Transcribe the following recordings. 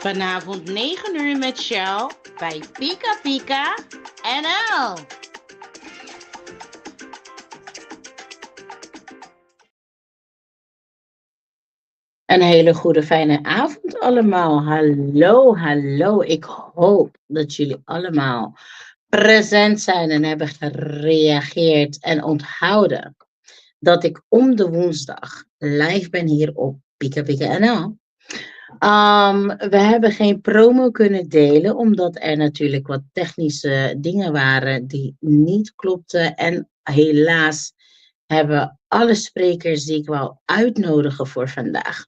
Vanavond 9 uur met Shell bij Pika Pika NL. Een hele goede fijne avond allemaal. Hallo, hallo. Ik hoop dat jullie allemaal present zijn en hebben gereageerd en onthouden dat ik om de woensdag live ben hier op Pika Pika NL. We hebben geen promo kunnen delen, omdat er natuurlijk wat technische dingen waren die niet klopten. En helaas hebben alle sprekers die ik wou uitnodigen voor vandaag,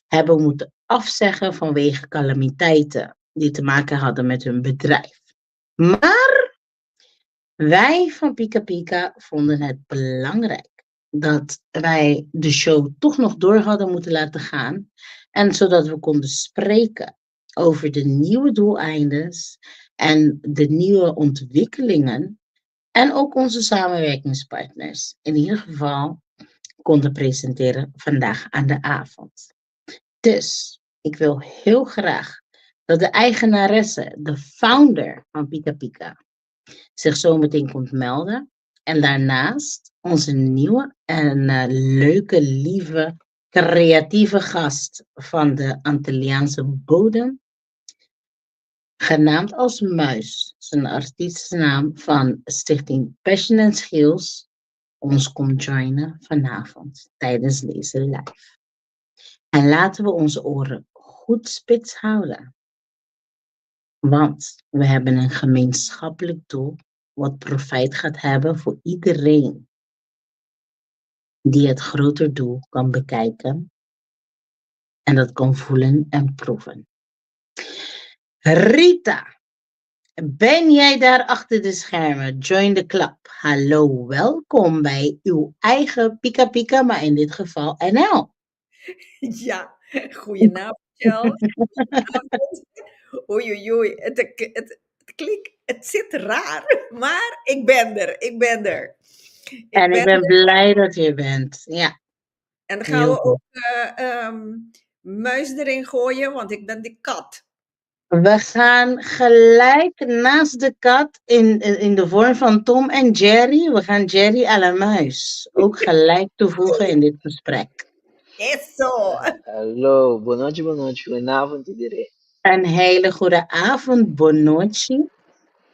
hebben moeten afzeggen vanwege calamiteiten die te maken hadden met hun bedrijf. Maar wij van Pika Pika vonden het belangrijk dat wij de show toch nog door hadden moeten laten gaan. En zodat we konden spreken over de nieuwe doeleinden en de nieuwe ontwikkelingen. En ook onze samenwerkingspartners in ieder geval konden presenteren vandaag aan de avond. Dus ik wil heel graag dat de eigenaresse, de founder van Pika Pika, zich zo meteen komt melden. En daarnaast onze nieuwe en leuke, lieve, creatieve gast van de Antilliaanse bodem, genaamd als Muis, zijn artiestennaam van Stichting Passion and Skills, ons komt joinen vanavond tijdens deze live. En laten we onze oren goed spits houden. Want we hebben een gemeenschappelijk doel wat profijt gaat hebben voor iedereen die het groter doel kan bekijken en dat kan voelen en proeven. Rita, ben jij daar achter de schermen? Join the club. Hallo, welkom bij uw eigen Pika Pika, maar in dit geval NL. Ja, goedenavond, Shell. Oei, oei, het zit raar, maar ik ben er. Ik ben blij dat je bent, ja. En dan gaan we ook Muis erin gooien, want ik ben die kat. We gaan gelijk naast de kat in de vorm van Tom en Jerry. We gaan Jerry à la Muis ook gelijk toevoegen in dit gesprek. Eso! Hallo, buonanotte, goedenavond iedereen. Een hele goede avond, buonanotte.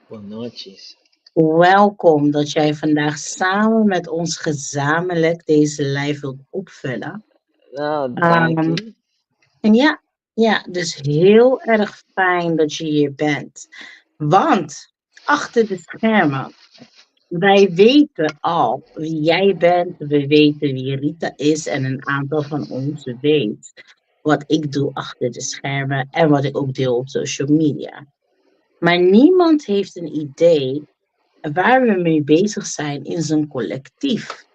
Buonanotte. Welkom dat jij vandaag samen met ons gezamenlijk deze live wilt opvullen. Nou, dank je. En ja, dus heel erg fijn dat je hier bent. Want achter de schermen, wij weten al wie jij bent, we weten wie Rita is en een aantal van ons weet wat ik doe achter de schermen en wat ik ook deel op social media. Maar niemand heeft een idee waar we mee bezig zijn in zo'n collectief.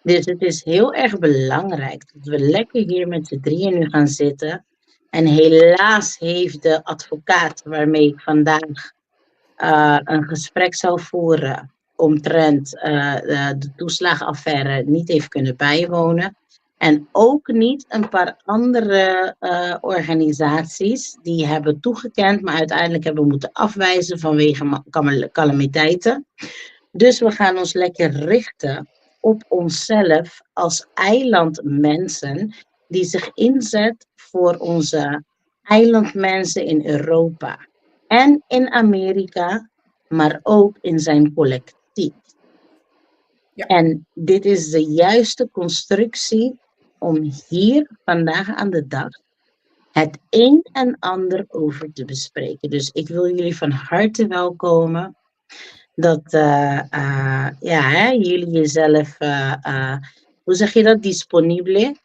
Dus het is heel erg belangrijk dat we lekker hier met z'n drieën nu gaan zitten. En helaas heeft de advocaat waarmee ik vandaag een gesprek zou voeren omtrent de toeslagenaffaire niet heeft kunnen bijwonen. En ook niet een paar andere organisaties die hebben toegekend, maar uiteindelijk hebben moeten afwijzen vanwege calamiteiten. Dus we gaan ons lekker richten op onszelf als eilandmensen die zich inzet voor onze eilandmensen in Europa en in Amerika, maar ook in zijn collectief. Ja. En dit is de juiste constructie om hier vandaag aan de dag het een en ander over te bespreken. Dus ik wil jullie van harte welkomen. Dat jullie jezelf, hoe zeg je dat, disponibele,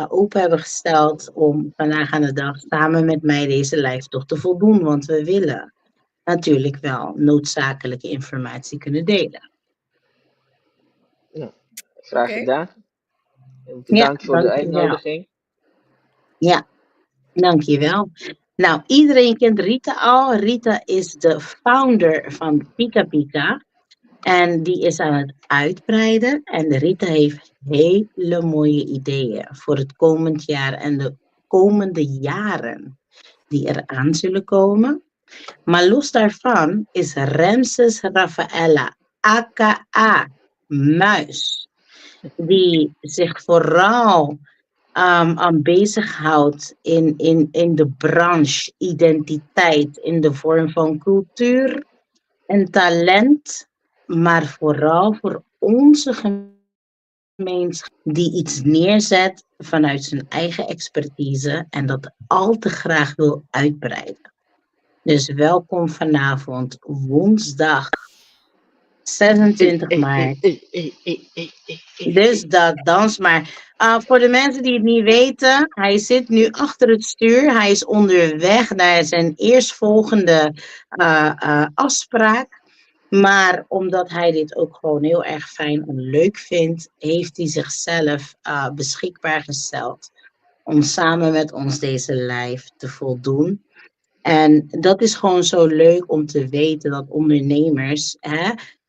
open hebben gesteld om vandaag aan de dag samen met mij deze live toch te voldoen. Want we willen natuurlijk wel noodzakelijke informatie kunnen delen. Ja, graag gedaan. Bedankt voor de uitnodiging. Ja, dankjewel. Nou, iedereen kent Rita al. Rita is de founder van Pika Pika. En die is aan het uitbreiden. En Rita heeft hele mooie ideeën voor het komend jaar en de komende jaren. die eraan zullen komen. Maar los daarvan is Ramses Rafaela, aka Muis, die zich vooral aan bezighoudt in de branche identiteit in de vorm van cultuur en talent, maar vooral voor onze gemeenschap die iets neerzet vanuit zijn eigen expertise en dat al te graag wil uitbreiden. Dus welkom vanavond, woensdag 26 maart. Dus dat, dans maar. Voor de mensen die het niet weten, hij zit nu achter het stuur. Hij is onderweg naar zijn eerstvolgende afspraak. Maar omdat hij dit ook gewoon heel erg fijn en leuk vindt, heeft hij zichzelf beschikbaar gesteld om samen met ons deze live te voldoen. En dat is gewoon zo leuk om te weten dat ondernemers,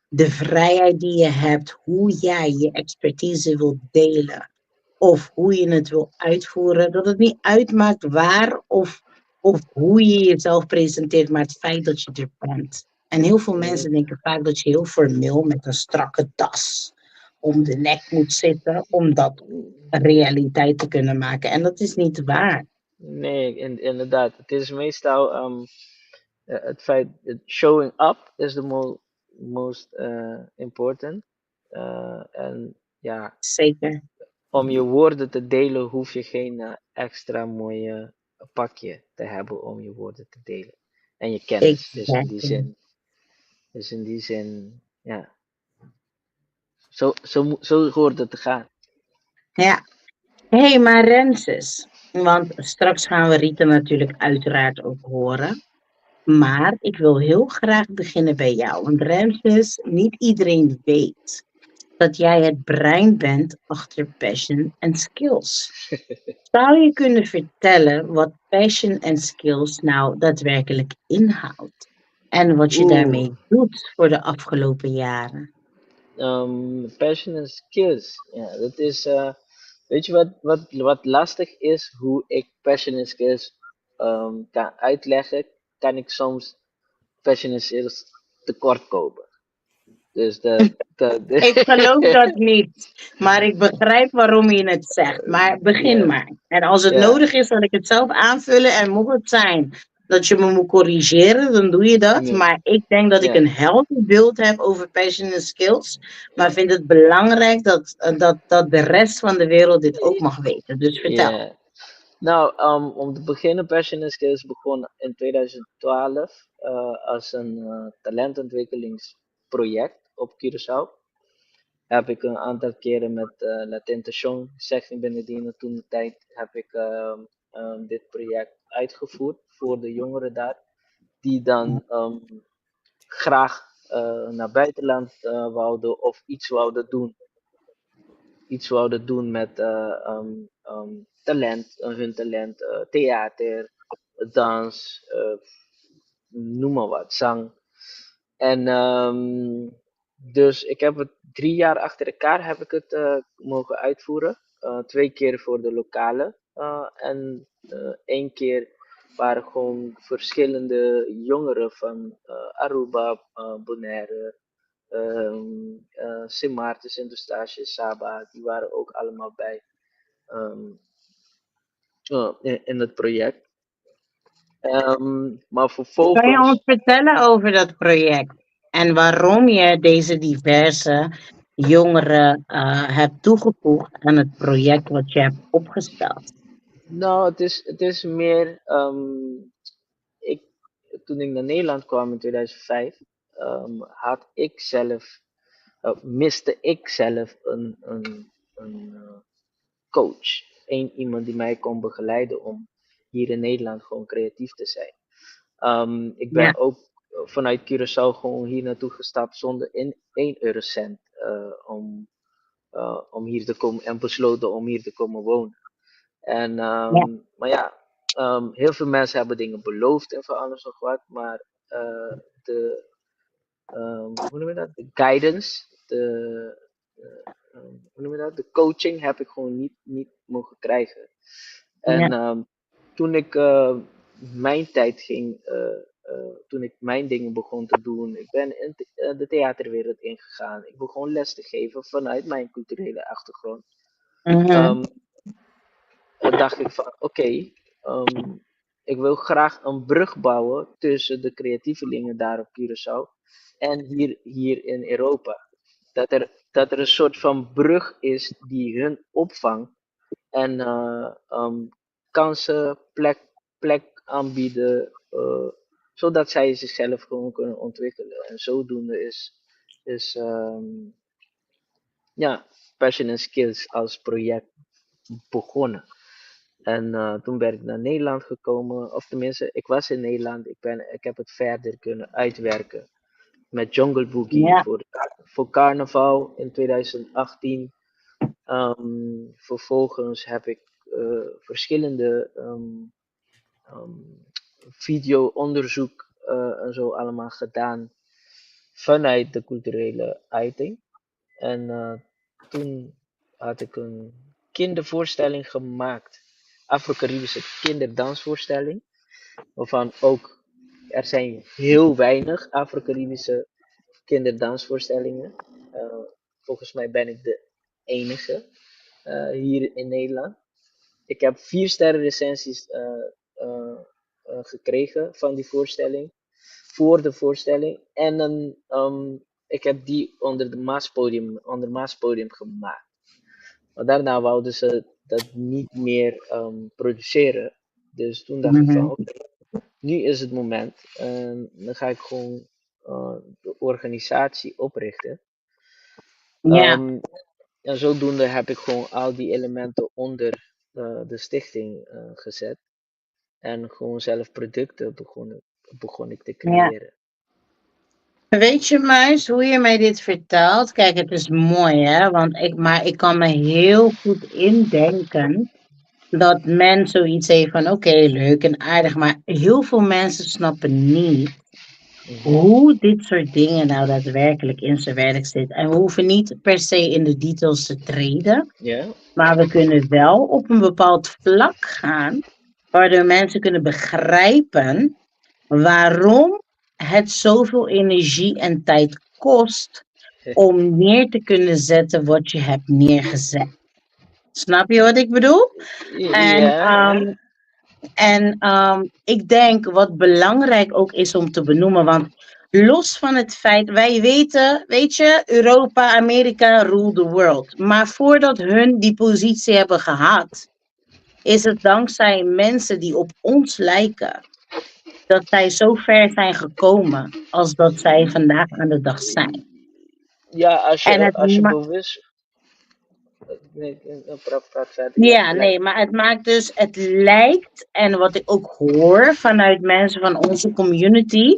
de vrijheid die je hebt, hoe jij je expertise wilt delen of hoe je het wil uitvoeren, dat het niet uitmaakt waar of hoe je jezelf presenteert, maar het feit dat je er bent. En heel veel mensen denken vaak dat je heel formeel met een strakke tas om de nek moet zitten om dat een realiteit te kunnen maken. En dat is niet waar. Nee, inderdaad. Het is meestal het feit dat showing up is the most important. En ja, Zeker. om je woorden te delen hoef je geen extra mooie pakje te hebben om je woorden te delen. En je kennis. Dus in die zin, ja. Zo hoort het te gaan. Ja. Hé, maar Ramses, want straks gaan we Rita natuurlijk uiteraard ook horen. Maar ik wil heel graag beginnen bij jou. Want Ramses, niet iedereen weet dat jij het brein bent achter passion en skills. Zou je kunnen vertellen wat passion en skills nou daadwerkelijk inhoudt? En wat je daarmee doet voor de afgelopen jaren? Passion en skills. Ja, dat is... weet je wat lastig is? Hoe ik passion en skills kan uitleggen, kan ik soms passion en skills tekort komen. Dus Ik geloof dat niet, maar ik begrijp waarom je het zegt. Maar begin maar. En als het nodig is, zal ik het zelf aanvullen. En mocht het zijn dat je me moet corrigeren, dan doe je dat. Maar ik denk dat ik een helder beeld heb over passion en skills. Maar vind het belangrijk dat de rest van de wereld dit ook mag weten. Dus vertel. Nou, om te beginnen, Passion and Skills begon in 2012 als een talentontwikkelingsproject op Curaçao. Heb ik een aantal keren met La Tentation, Sexy Benedine, toen de tijd heb ik dit project uitgevoerd voor de jongeren daar. Die dan graag naar buitenland wouden of iets wouden doen. Iets wouden doen met talent, hun talent, theater, dans, noem maar wat, zang. En dus ik heb het 3 jaar achter elkaar heb ik het mogen uitvoeren. 2 keer voor de lokale en 1 keer waren gewoon verschillende jongeren van Aruba, Bonaire, Sint Maarten, Sint-Eustatius, Saba, die waren ook allemaal bij in het project. Maar vervolgens... Kan je ons vertellen over dat project? En waarom je deze diverse jongeren hebt toegevoegd aan het project wat je hebt opgesteld? Nou, het is meer... toen ik naar Nederland kwam in 2005, miste ik zelf een coach. Iemand die mij kon begeleiden om hier in Nederland gewoon creatief te zijn. Ik ben ook vanuit Curaçao gewoon hier naartoe gestapt zonder 1 eurocent om hier te komen en besloten om hier te komen wonen. En, maar ja, heel veel mensen hebben dingen beloofd en van alles nog wat, maar de guidance, de coaching heb ik gewoon niet mogen krijgen. En toen ik mijn tijd ging, toen ik mijn dingen begon te doen. Ik ben in de theaterwereld ingegaan. Ik begon les te geven vanuit mijn culturele achtergrond. Mhm. Ehm, Dan dacht ik van oké, ik wil graag een brug bouwen tussen de creatievelingen daar op Curaçao en hier in Europa. Dat er een soort van brug is die hun opvangt en kansen, plek aanbieden, zodat zij zichzelf gewoon kunnen ontwikkelen. En zodoende is ja, Passion and Skills als project begonnen. En toen ben ik naar Nederland gekomen, of tenminste, ik was in Nederland. Ik heb het verder kunnen uitwerken met Jungle Boogie Ja, voor carnaval in 2018. Vervolgens heb ik verschillende video-onderzoek en zo allemaal gedaan vanuit de culturele uiting. En toen had ik een kindervoorstelling gemaakt, Afro-Caribische kinderdansvoorstelling, waarvan ook er zijn heel weinig Afro-Caribische kinderdansvoorstellingen. Uh, Volgens mij ben ik de enige hier in Nederland. Ik heb 4 sterren recensies gekregen van die voorstelling, voor de voorstelling. En ik heb die onder Maaspodium gemaakt. Maar daarna wouden ze dat niet meer produceren. Dus toen dacht ik van mhm. oké, nu is het moment. Dan ga ik gewoon de organisatie oprichten. Ja. En zodoende heb ik gewoon al die elementen onder de stichting gezet. En gewoon zelf producten begon ik te Ja. creëren. Weet je, Muis, hoe je mij dit vertelt? Kijk, het is mooi, hè? Maar ik kan me heel goed indenken dat men zoiets heeft van, oké, leuk en aardig, maar heel veel mensen snappen niet Mhm. hoe dit soort dingen nou daadwerkelijk in zijn werk zit. En we hoeven niet per se in de details te treden, Ja? maar we kunnen wel op een bepaald vlak gaan, waardoor mensen kunnen begrijpen waarom het zoveel energie en tijd kost om neer te kunnen zetten wat je hebt neergezet. Snap je wat ik bedoel? En, Ja, ja. ik denk wat belangrijk ook is om te benoemen, want los van het feit, wij weten, weet je, Europa, Amerika rule the world. Maar voordat hun die positie hebben gehad, is het dankzij mensen die op ons lijken, dat zij zo ver zijn gekomen als dat zij vandaag aan de dag zijn. Ja, En als je bewust. Nee, praat verder, je hebt ja, gelijk. nee, maar het maakt dus, het lijkt, en wat ik ook hoor vanuit mensen van onze community,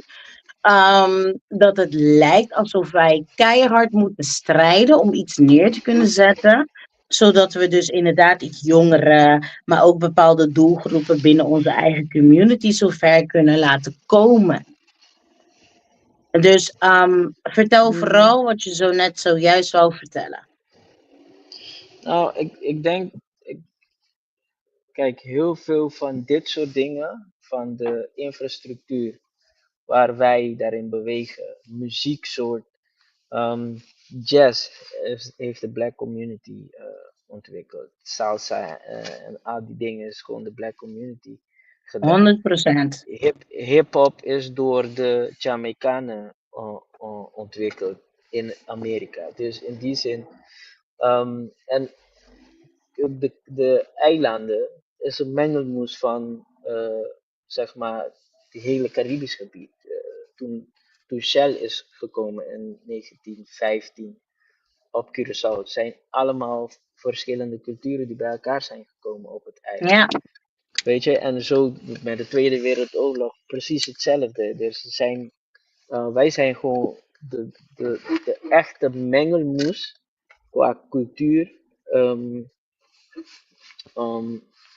dat het lijkt alsof wij keihard moeten strijden om iets neer te kunnen zetten, zodat we dus inderdaad iets jongeren, maar ook bepaalde doelgroepen binnen onze eigen community zover kunnen laten komen. Dus vertel Hmm, vooral wat je zo net zojuist wou vertellen. Nou, ik denk, kijk, heel veel van dit soort dingen, van de infrastructuur waar wij daarin bewegen, muzieksoort, ehm, jazz heeft de black community ontwikkeld. Salsa en al die dingen is gewoon de black community gedaan. 100%. Hip-hop is door de Jamaicanen ontwikkeld in Amerika. Dus in die zin, en de eilanden is een mengelmoes van, zeg maar, het hele Caribisch gebied. Toen Shell is gekomen in 1915 op Curaçao, het zijn allemaal verschillende culturen die bij elkaar zijn gekomen op het eiland. Ja, Weet je, en zo met de Tweede Wereldoorlog precies hetzelfde. Dus wij zijn gewoon de echte mengelmoes qua cultuur, um,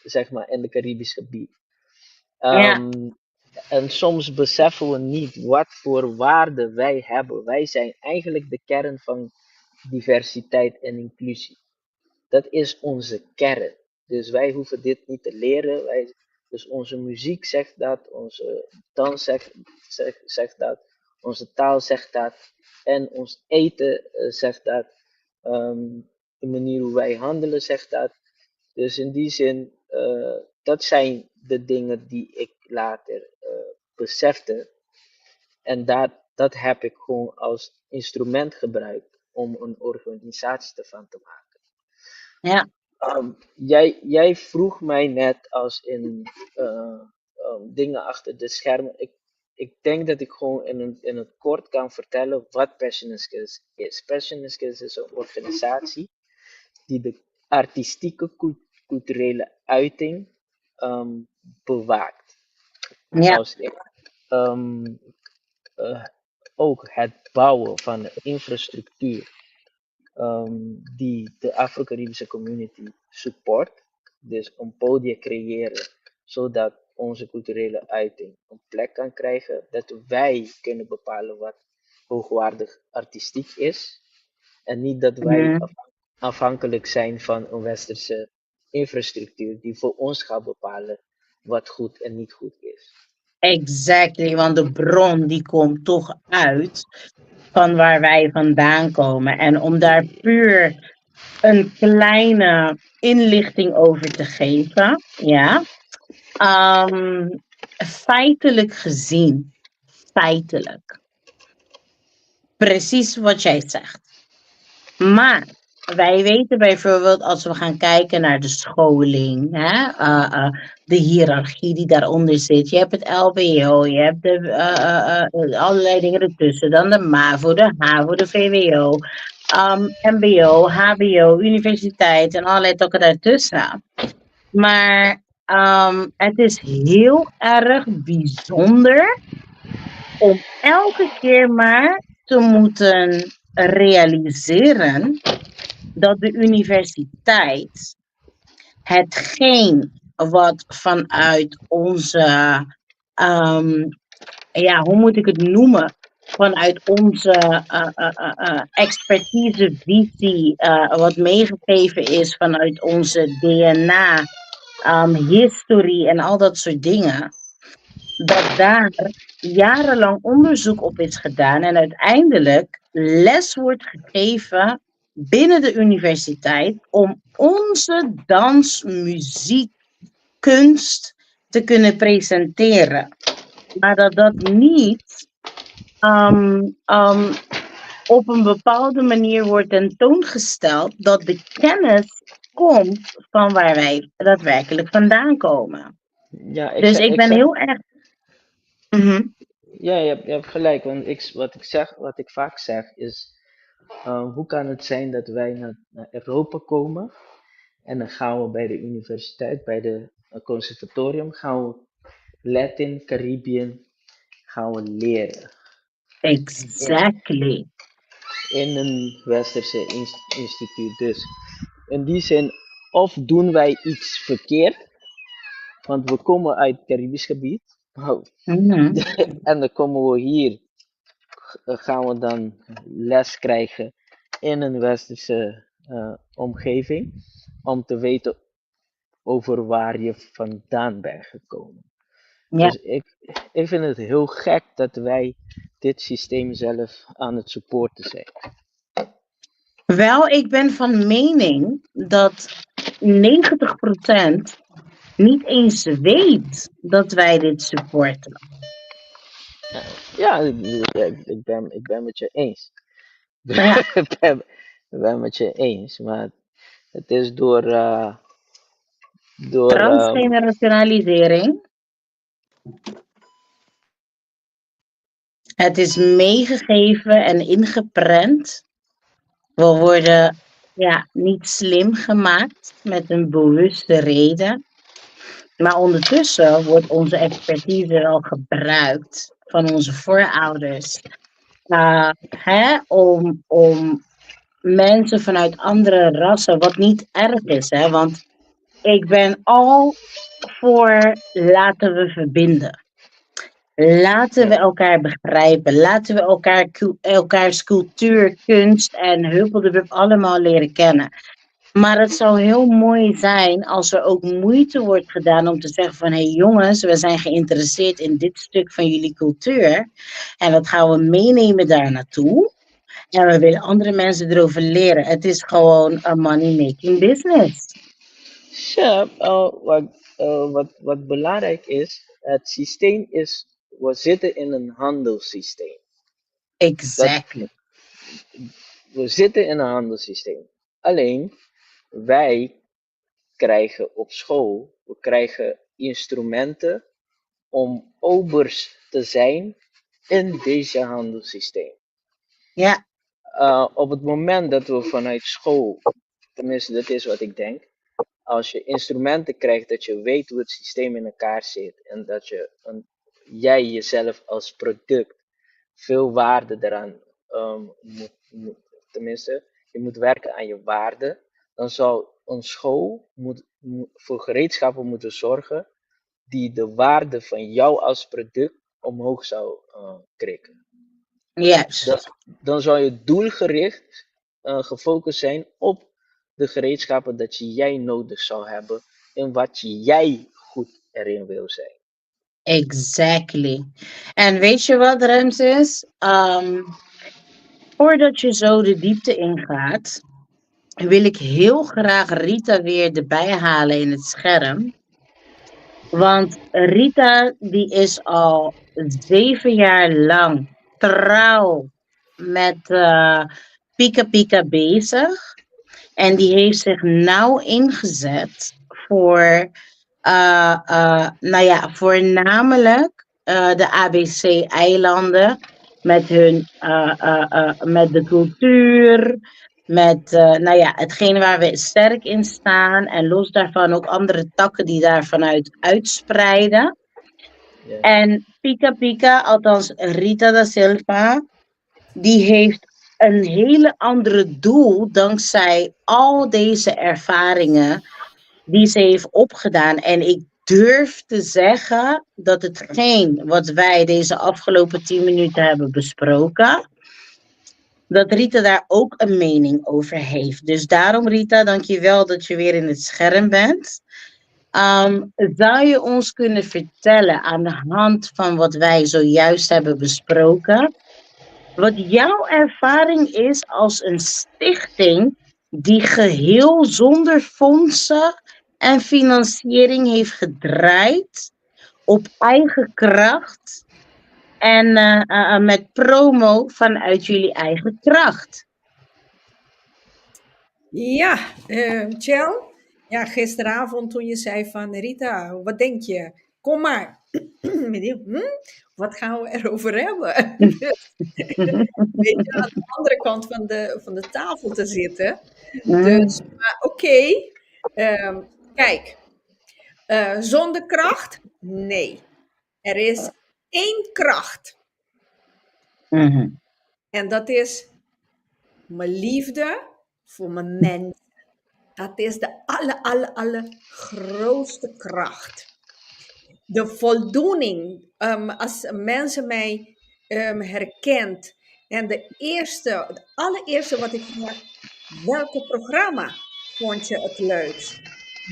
zeg maar, in het Caribisch gebied. ja, En soms beseffen we niet wat voor waarde wij hebben. Wij zijn eigenlijk de kern van diversiteit en inclusie. Dat is onze kern. Dus wij hoeven dit niet te leren. Dus onze muziek zegt dat, onze dans zegt dat, onze taal zegt dat en ons eten zegt dat. De manier hoe wij handelen zegt dat. Dus in die zin, dat zijn de dingen die ik later besefte. En dat heb ik gewoon als instrument gebruikt om een organisatie ervan te maken. Ja. Jij vroeg mij net als in dingen achter de schermen. Ik denk dat ik gewoon in het kort kan vertellen wat Passion & Skills is. Passion & Skills is een organisatie die de artistieke culturele uiting bewaakt. Ja. Als ook het bouwen van de infrastructuur die de Afro-Caribische community support. Dus een podium creëren zodat onze culturele uiting een plek kan krijgen. Dat wij kunnen bepalen wat hoogwaardig artistiek is. En niet dat wij afhankelijk zijn van een westerse infrastructuur die voor ons gaat bepalen wat goed en niet goed is. Exactly, want de bron die komt toch uit van waar wij vandaan komen. En om daar puur een kleine inlichting over te geven, ja. Feitelijk gezien, precies wat jij zegt. Maar wij weten bijvoorbeeld als we gaan kijken naar de scholing, de hiërarchie die daaronder zit. Je hebt het LBO, je hebt allerlei dingen ertussen. Dan de MAVO, de HAVO, de VWO, MBO, HBO, universiteit en allerlei tokken daartussen. Maar het is heel erg bijzonder om elke keer maar te moeten realiseren dat de universiteit hetgeen wat vanuit onze, hoe moet ik het noemen, vanuit onze expertise, visie, wat meegegeven is vanuit onze DNA, historie en al dat soort dingen, dat daar jarenlang onderzoek op is gedaan en uiteindelijk les wordt gegeven binnen de universiteit om onze dans, muziek, kunst te kunnen presenteren. Maar dat niet op een bepaalde manier wordt tentoongesteld dat de kennis komt van waar wij daadwerkelijk vandaan komen. Ja, ik ben heel erg... Ja, je hebt gelijk, want wat ik vaak zeg is, hoe kan het zijn dat wij naar Europa komen en dan gaan we bij de universiteit, bij de conservatorium, gaan we Latin, Caribbean, gaan we leren. Exactly. In een westerse instituut. Dus in die zin, of doen wij iets verkeerd, want we komen uit het Caribisch gebied, en dan komen we hier, gaan we dan les krijgen in een westerse omgeving, om te weten over waar je vandaan bent gekomen. Ja. Dus ik vind het heel gek dat wij dit systeem zelf aan het supporten zijn. Wel, ik ben van mening dat 90% niet eens weet dat wij dit supporten. Ja, ik ben met je eens. Ja. Ik ben met je eens, maar het is door transgenerationalisering. Het is meegegeven en ingeprent. We worden niet slim gemaakt met een bewuste reden. Maar ondertussen wordt onze expertise wel gebruikt van onze voorouders. Om mensen vanuit andere rassen, wat niet erg is. Want ik ben al voor laten we verbinden. Laten we elkaar begrijpen. Laten we elkaars cultuur, kunst en huppeldebup allemaal leren kennen. Maar het zou heel mooi zijn als er ook moeite wordt gedaan om te zeggen van, hé jongens, we zijn geïnteresseerd in dit stuk van jullie cultuur en dat gaan we meenemen daar naartoe. En we willen andere mensen erover leren. Het is gewoon een money-making business. Ja, wat belangrijk is, het systeem is, we zitten in een handelssysteem. Exactly. We zitten in een handelssysteem. Alleen, wij krijgen op school, we krijgen instrumenten om obers te zijn in deze handelssysteem. Ja, Op het moment dat we vanuit school, tenminste dat is wat ik denk, als je instrumenten krijgt dat je weet hoe het systeem in elkaar zit en dat jij jezelf als product veel waarde eraan moet, tenminste, je moet werken aan je waarde, dan zou een school voor gereedschappen moeten zorgen die de waarde van jou als product omhoog zou krikken. juist. Dan zou je doelgericht gefocust zijn op de gereedschappen dat jij nodig zou hebben en wat jij goed erin wil zijn. Exactly. En weet je wat, Ramses? Voordat je zo de diepte ingaat, wil ik heel graag Rita weer erbij halen in het scherm. Want Rita die is al 7 jaar lang trouw met Pika Pika bezig. En die heeft zich nauw ingezet voor, nou ja, voornamelijk de ABC-eilanden met met de cultuur, met, nou ja, hetgene waar we sterk in staan en los daarvan ook andere takken die daar vanuit uitspreiden. Ja. En Pika Pika, althans Rita da Silva, die heeft een hele andere doel dankzij al deze ervaringen die ze heeft opgedaan. En ik durf te zeggen dat hetgeen wat wij deze afgelopen 10 minuten hebben besproken, dat Rita daar ook een mening over heeft. Dus daarom, Rita, dankjewel dat je weer in het scherm bent. Zou je ons kunnen vertellen aan de hand van wat wij zojuist hebben besproken, wat jouw ervaring is als een stichting die geheel zonder fondsen en financiering heeft gedraaid op eigen kracht en met promo vanuit jullie eigen kracht? Ja, Chel. Ja, gisteravond toen je zei van Rita, wat denk je? Kom maar. Wat gaan we erover hebben? Dus, weet je, aan de andere kant van de tafel te zitten. Dus, maar oké. Kijk, zonder kracht? Nee. Er is één kracht. Mhm. En dat is mijn liefde voor mijn mens. Dat is de allergrootste kracht. De voldoening, als mensen mij herkent. En het allereerste wat ik vraag, welke programma vond je het leukst?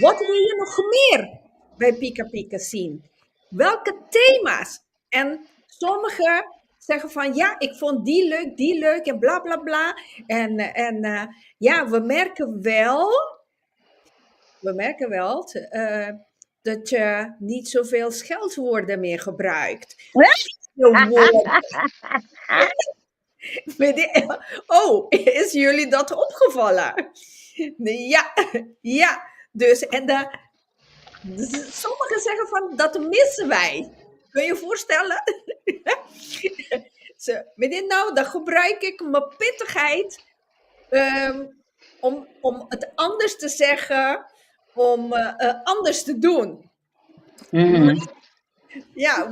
Wat wil je nog meer bij Pika Pika zien? Welke thema's? En sommigen zeggen van ja, ik vond die leuk en bla bla bla. En ja, we merken wel dat je niet zoveel scheldwoorden meer gebruikt. Oh, is jullie dat opgevallen? Ja. Dus, sommigen zeggen van, dat missen wij. Kun je je voorstellen? Dan gebruik ik mijn pittigheid om het anders te zeggen, om anders te doen. Ja,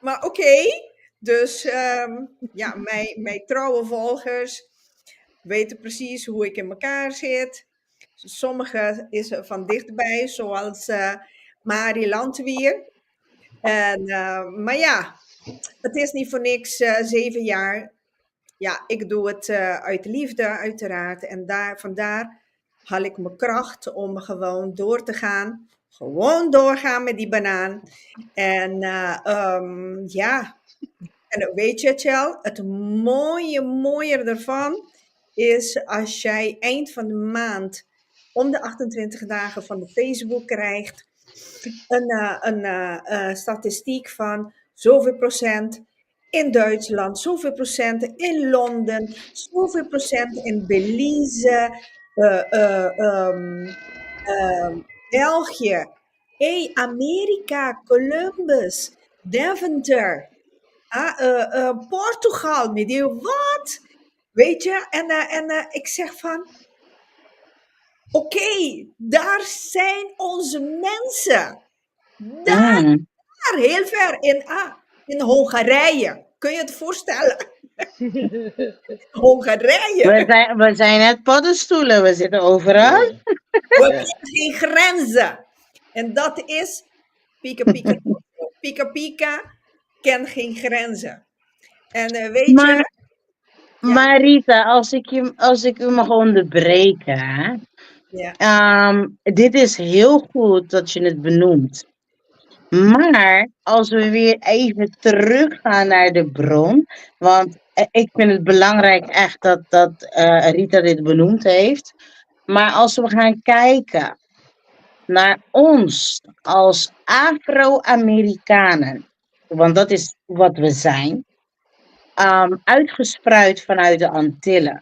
maar oké. Dus ja, mijn trouwe volgers weten precies hoe ik in elkaar zit. Sommigen is van dichtbij, zoals Marie Landwier. Maar ja, het is niet voor niks 7 jaar. Ja, ik doe het uit liefde uiteraard. En vandaar haal ik mijn kracht om gewoon door te gaan. Gewoon doorgaan met die banaan. En ja, en weet je, Chel, het mooie ervan is als jij eind van de maand om de 28 dagen van de Facebook krijgt een statistiek van zoveel procent in Duitsland, zoveel procent in Londen, zoveel procent in Belize, België, Amerika, Columbus, Deventer, Portugal. Wat? Weet je? En ik zeg van, oké, daar zijn onze mensen. Daar, Mm. heel ver in Hongarije. Kun je het voorstellen? Hongarije. We zijn net paddenstoelen, we zitten overal. Ja. We Ja. kennen geen grenzen. En dat is Pika Pika. Pika Pika kent geen grenzen. En weet Maar, je, maar Rita, als ik u mag onderbreken, hè? ja, Dit is heel goed dat je het benoemt. Maar als we weer even teruggaan naar de bron, want ik vind het belangrijk echt dat Rita dit benoemd heeft. Maar als we gaan kijken naar ons als Afro-Amerikanen, want dat is wat we zijn, uitgespruit vanuit de Antillen.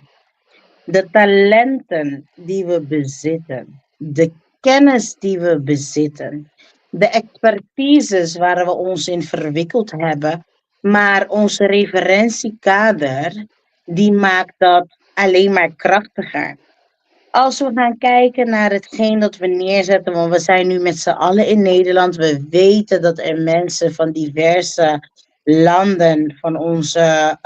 De talenten die we bezitten, de kennis die we bezitten, de expertises waar we ons in verwikkeld hebben, maar onze referentiekader, die maakt dat alleen maar krachtiger. Als we gaan kijken naar hetgeen dat we neerzetten, want we zijn nu met z'n allen in Nederland, we weten dat er mensen van diverse landen van onze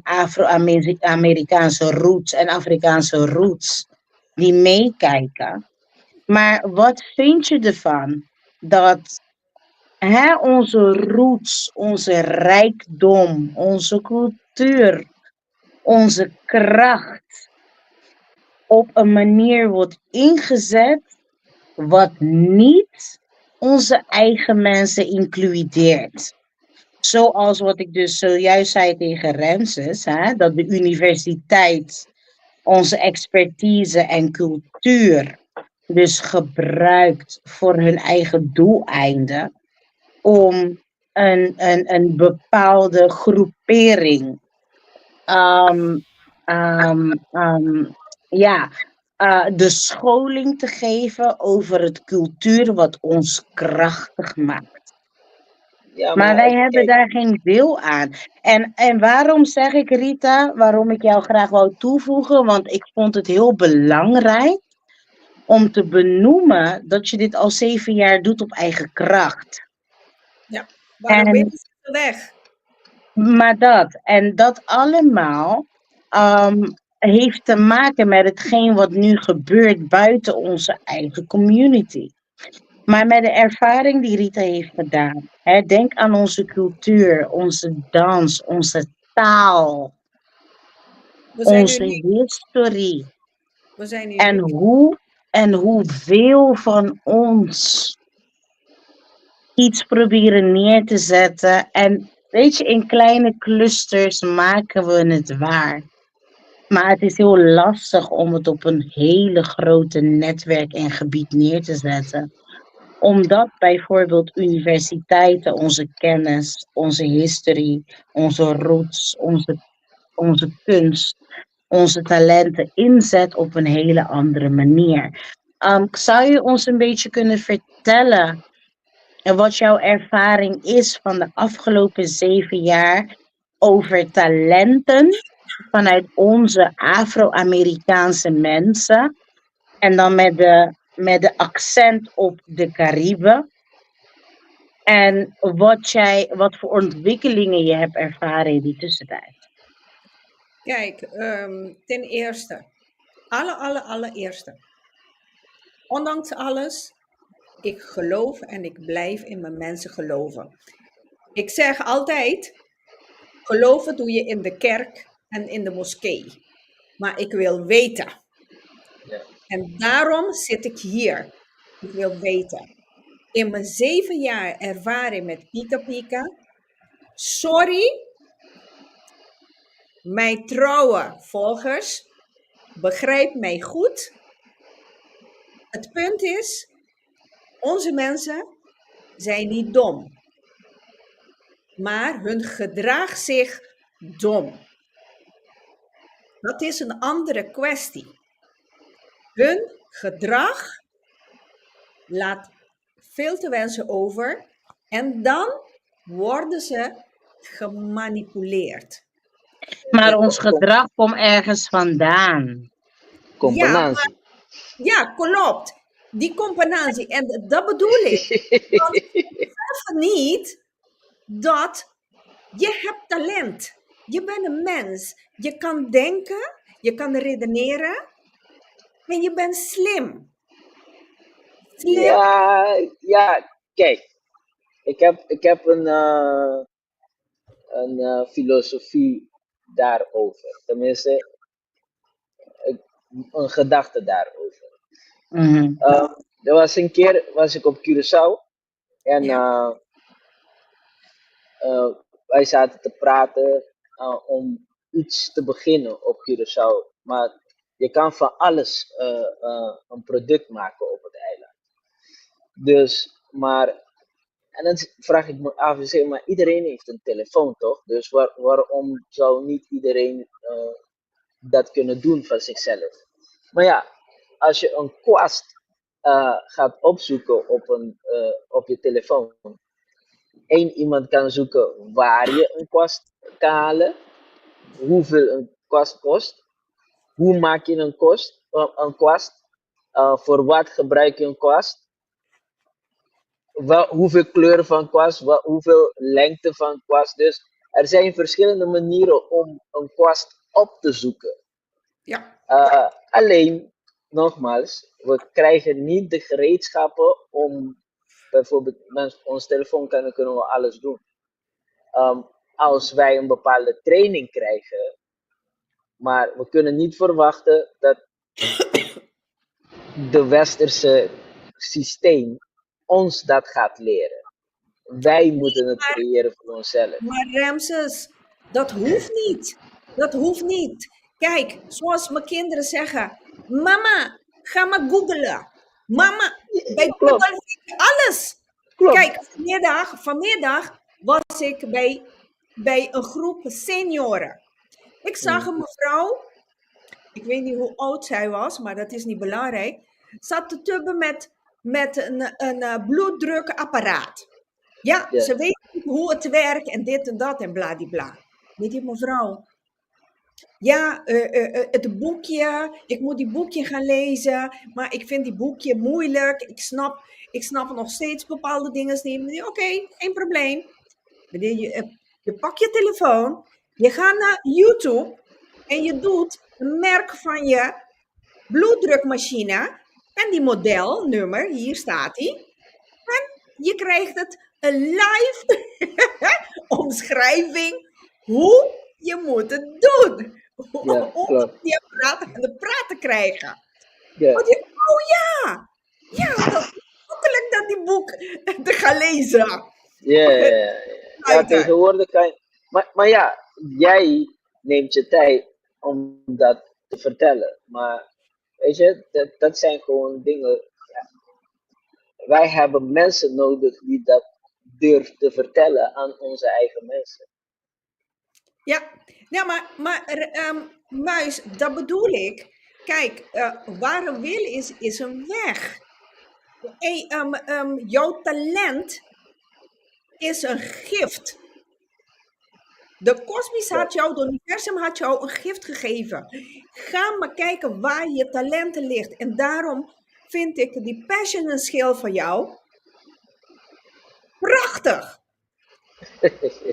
Afro-Amerikaanse roots en Afrikaanse roots die meekijken. Maar wat vind je ervan dat onze roots, onze rijkdom, onze cultuur, onze kracht op een manier wordt ingezet wat niet onze eigen mensen includeert? Zoals wat ik dus zojuist zei tegen Renses, dat de universiteit onze expertise en cultuur dus gebruikt voor hun eigen doeleinden om een bepaalde groepering de scholing te geven over het cultuur wat ons krachtig maakt. Ja, Maar wij kijk, hebben daar geen deel aan. En waarom zeg ik, Rita, waarom ik jou graag wou toevoegen? Want ik vond het heel belangrijk om te benoemen dat je dit al 7 jaar doet op eigen kracht. ja, waarom ben je weg? Maar dat allemaal heeft te maken met hetgeen wat nu gebeurt buiten onze eigen community. Maar met de ervaring die Rita heeft gedaan, denk aan onze cultuur, onze dans, onze taal, onze historie. We zijn En hoeveel van ons iets proberen neer te zetten. En weet je, in kleine clusters maken we het waar. Maar het is heel lastig om het op een hele grote netwerk en gebied neer te zetten. Omdat bijvoorbeeld universiteiten onze kennis, onze historie, onze roots, onze kunst, onze talenten inzet op een hele andere manier. Zou je ons een beetje kunnen vertellen wat jouw ervaring is van de afgelopen 7 jaar over talenten vanuit onze Afro-Amerikaanse mensen en dan met de accent op de Cariben? En wat voor ontwikkelingen je hebt ervaren in die tussentijd? Kijk, ten eerste, allereerste. Ondanks alles, ik geloof en ik blijf in mijn mensen geloven. Ik zeg altijd, geloven doe je in de kerk en in de moskee. Maar ik wil weten. Ja. En daarom zit ik hier. Ik wil weten, in mijn 7 jaar ervaring met Pika Pika, sorry, mijn trouwe volgers, begrijp mij goed. Het punt is, onze mensen zijn niet dom, maar hun gedraagt zich dom. Dat is een andere kwestie. Hun gedrag laat veel te wensen over en dan worden ze gemanipuleerd. Maar ons gedrag komt ergens vandaan. Combinatie. Ja, klopt. Die combinatie. En dat bedoel ik. Want even niet dat je hebt talent. Je bent een mens. Je kan denken, je kan redeneren en je bent slim. Slim. Ja, kijk. Ik heb een filosofie daarover. Tenminste, een gedachte daarover. Mhm. Er was een keer was ik op Curaçao en Ja. wij zaten te praten om iets te beginnen op Curaçao. Maar je kan van alles een product maken op het eiland. Dus, maar, en dan vraag ik me af, zeg maar iedereen heeft een telefoon toch? Dus waarom zou niet iedereen dat kunnen doen van zichzelf? Maar ja, als je een kwast gaat opzoeken op je telefoon. Eén iemand kan zoeken waar je een kwast kan halen, hoeveel een kwast kost, hoe maak je een kwast, voor wat gebruik je een kwast, hoeveel kleuren van kwast, hoeveel lengte van kwast. Dus er zijn verschillende manieren om een kwast op te zoeken. Ja. Alleen, nogmaals, we krijgen niet de gereedschappen om bijvoorbeeld met ons telefoon kunnen we alles doen. Als wij een bepaalde training krijgen, maar we kunnen niet verwachten dat de westerse systeem ons dat gaat leren. Wij moeten het creëren voor onszelf. Maar Ramses, dat hoeft niet. Dat hoeft niet. Kijk, zoals mijn kinderen zeggen, mama, ga maar googlen. Mama, bij Klopt. Google vind je alles. Klopt. Kijk, vanmiddag was ik bij een groep senioren. Ik zag een mevrouw, ik weet niet hoe oud zij was, maar dat is niet belangrijk, zat te tubben met een bloeddrukapparaat. Ja, Ja. ze weet niet hoe het werkt en dit en dat en bladibla. Weet je, mevrouw? Ja, het boekje, ik moet die boekje gaan lezen, maar ik vind die boekje moeilijk. Ik snap nog steeds bepaalde dingen niet. Oké, geen probleem. Je pakt je telefoon, je gaat naar YouTube en je doet een merk van je bloeddrukmachine en die modelnummer, hier staat die. En je krijgt het een live omschrijving hoe je moet het doen. Ja, Om klopt. die apparaat aan de praat te krijgen. Ja. Want je, oh ja, dat is makkelijk dat die boek te gaan lezen. Ja, tegenwoordig kan je. Maar ja, jij neemt je tijd om dat te vertellen. Maar weet je, dat zijn gewoon dingen. Ja. Wij hebben mensen nodig die dat durven te vertellen aan onze eigen mensen. Ja, maar Muis, dat bedoel ik. Kijk, waar een wil is een weg. Hey, jouw talent is een gift. De kosmos had jou, het universum had jou een gift gegeven. Ga maar kijken waar je talenten ligt. En daarom vind ik die passion en skill van jou prachtig.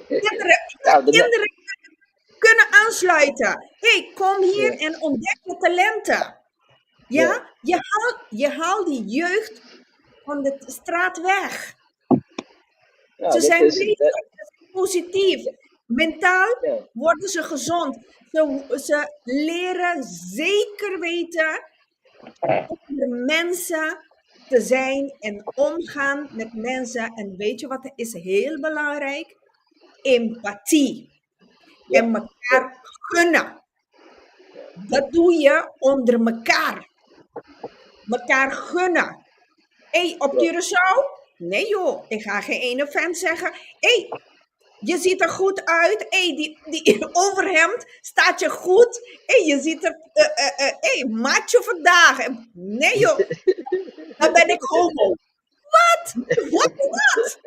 Kinderen kunnen aansluiten. Hey, kom hier en ontdek je talenten. Ja? Je haalt die jeugd van de straat weg. Ze zijn bezig, positief. Mentaal worden ze gezond. Ze leren zeker weten Onder mensen te zijn en omgaan met mensen. En weet je wat is heel belangrijk? Empathie. Ja. En elkaar gunnen. Dat doe je onder elkaar. Elkaar gunnen. Hé, op Curaçao? Nee joh, ik ga geen ene vent zeggen. Hé, je ziet er goed uit. Hé, die overhemd staat je goed. Hé, je ziet er... maatje vandaag. Nee joh, dan ben ik homo. Wat? Wat is dat?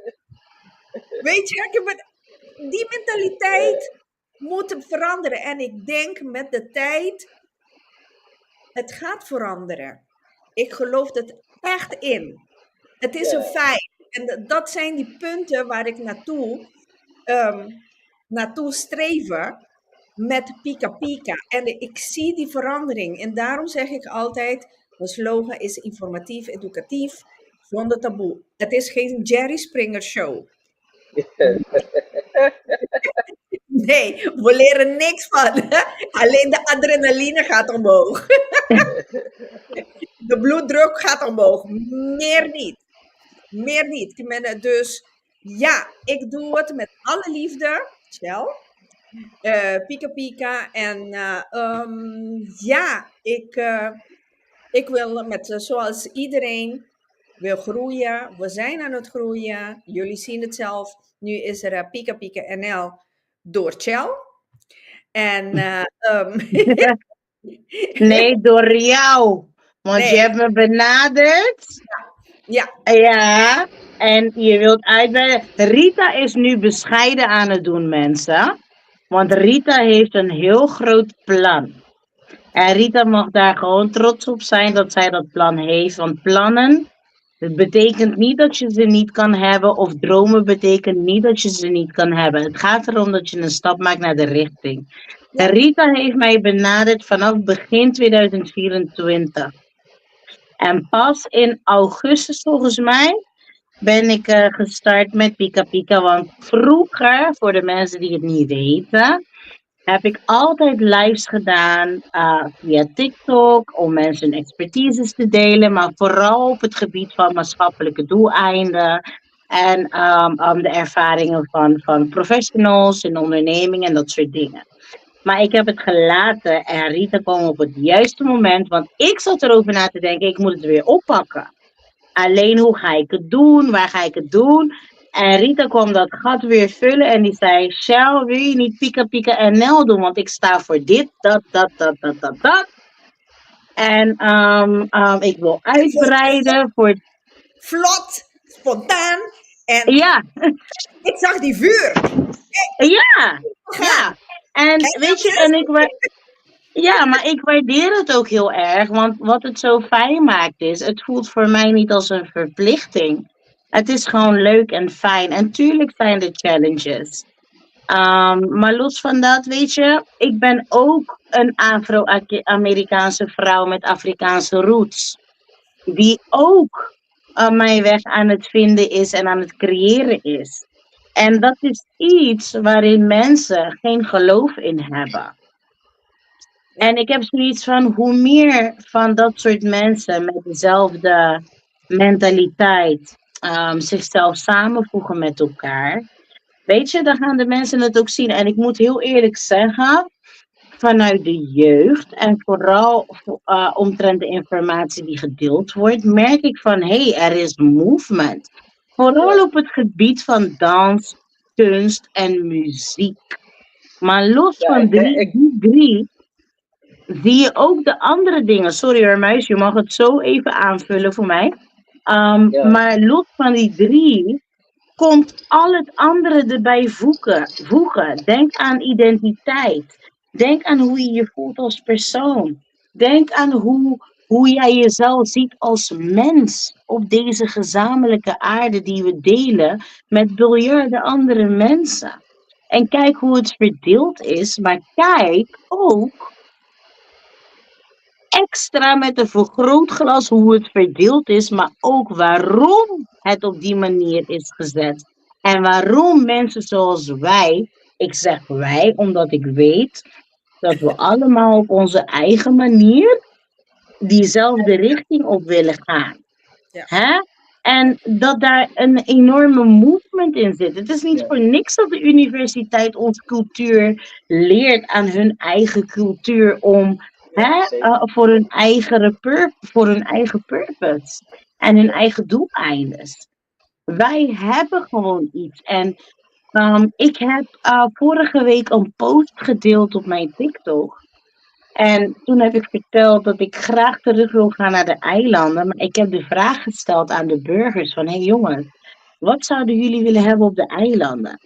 Weet je, die mentaliteit moet veranderen. En ik denk met de tijd, het gaat veranderen. Ik geloof het echt in. Het is een feit. En dat zijn die punten waar ik naartoe streven met Pika Pika. En ik zie die verandering. En daarom zeg ik altijd, mijn slogan is informatief, educatief, zonder taboe. Het is geen Jerry Springer show. Nee, we leren niks van. Alleen de adrenaline gaat omhoog. De bloeddruk gaat omhoog. Meer niet. Meer niet. Dus ja, ik doe het met alle liefde. Chel. Pika Pika. En ja, ik wil zoals iedereen wil groeien. We zijn aan het groeien. Jullie zien het zelf. Nu is er Pika Pika NL door Chel. En Nee, door jou. Want Nee. je hebt me benaderd. ja, Ja, en je wilt uitbreiden. Rita is nu bescheiden aan het doen, mensen. Want Rita heeft een heel groot plan. En Rita mag daar gewoon trots op zijn dat zij dat plan heeft. Want plannen, het betekent niet dat je ze niet kan hebben. Of dromen betekent niet dat je ze niet kan hebben. Het gaat erom dat je een stap maakt naar de richting. En Rita heeft mij benaderd vanaf begin 2024. En pas in augustus volgens mij ben ik gestart met Pika Pika. Want vroeger, voor de mensen die het niet weten, heb ik altijd lives gedaan via TikTok om mensen hun expertises te delen. Maar vooral op het gebied van maatschappelijke doeleinden. En de ervaringen van professionals in ondernemingen en dat soort dingen. Maar ik heb het gelaten en Rita kwam op het juiste moment. Want ik zat erover na te denken, ik moet het weer oppakken. Alleen hoe ga ik het doen? Waar ga ik het doen? En Rita kwam dat gat weer vullen en die zei, Shell, wil je niet Pika Pika NL doen? Want ik sta voor dit, dat. En ik wil uitbreiden voor... vlot, spontaan. En Ja, ik zag die vuur. ja. En weet je, ja, maar ik waardeer het ook heel erg, want wat het zo fijn maakt is, het voelt voor mij niet als een verplichting. Het is gewoon leuk en fijn. En tuurlijk zijn er challenges. Maar los van dat, weet je, ik ben ook een Afro-Amerikaanse vrouw met Afrikaanse roots. Die ook mijn weg aan het vinden is en aan het creëren is. En dat is iets waarin mensen geen geloof in hebben. En ik heb zoiets van, hoe meer van dat soort mensen met dezelfde mentaliteit zichzelf samenvoegen met elkaar. Weet je, dan gaan de mensen het ook zien. En ik moet heel eerlijk zeggen, vanuit de jeugd en vooral omtrent de informatie die gedeeld wordt, merk ik van, er is movement. Vooral op het gebied van dans, kunst en muziek. Maar los van die drie, zie je ook de andere dingen. Sorry hoor, muis, je mag het zo even aanvullen voor mij. Maar los van die drie, komt al het andere erbij voegen. Denk aan identiteit. Denk aan hoe je je voelt als persoon. Denk aan hoe jij jezelf ziet als mens op deze gezamenlijke aarde die we delen met biljarden andere mensen. En kijk hoe het verdeeld is, maar kijk ook extra met een vergrootglas hoe het verdeeld is, maar ook waarom het op die manier is gezet. En waarom mensen zoals wij, ik zeg wij, omdat ik weet dat we allemaal op onze eigen manier diezelfde richting op willen gaan. Ja. Hè? En dat daar een enorme movement in zit. Het is niet Ja. voor niks dat de universiteit ons cultuur leert aan hun eigen cultuur om Ja, zeker. voor hun eigen purpose en hun Ja. eigen doeleinden. Wij hebben gewoon iets. En ik heb vorige week een post gedeeld op mijn TikTok. En toen heb ik verteld dat ik graag terug wil gaan naar de eilanden. Maar ik heb de vraag gesteld aan de burgers van, hé jongens, wat zouden jullie willen hebben op de eilanden?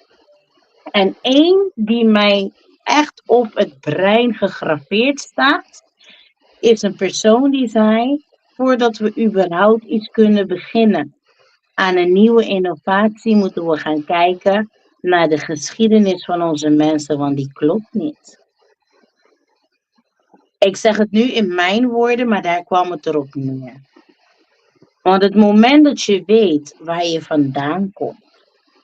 En één die mij echt op het brein gegraveerd staat, is een persoon die zei, voordat we überhaupt iets kunnen beginnen aan een nieuwe innovatie, moeten we gaan kijken naar de geschiedenis van onze mensen, want die klopt niet. Ik zeg het nu in mijn woorden, maar daar kwam het erop neer. Want het moment dat je weet waar je vandaan komt,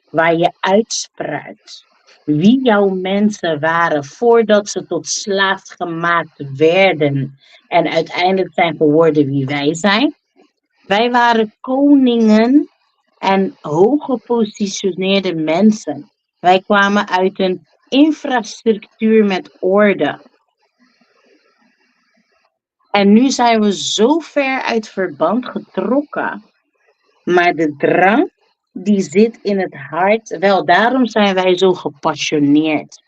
waar je uitspruit, wie jouw mensen waren voordat ze tot slaaf gemaakt werden en uiteindelijk zijn geworden wie wij zijn. Wij waren koningen en hooggepositioneerde mensen. Wij kwamen uit een infrastructuur met orde. En nu zijn we zo ver uit verband getrokken. Maar de drang, die zit in het hart. Wel, daarom zijn wij zo gepassioneerd.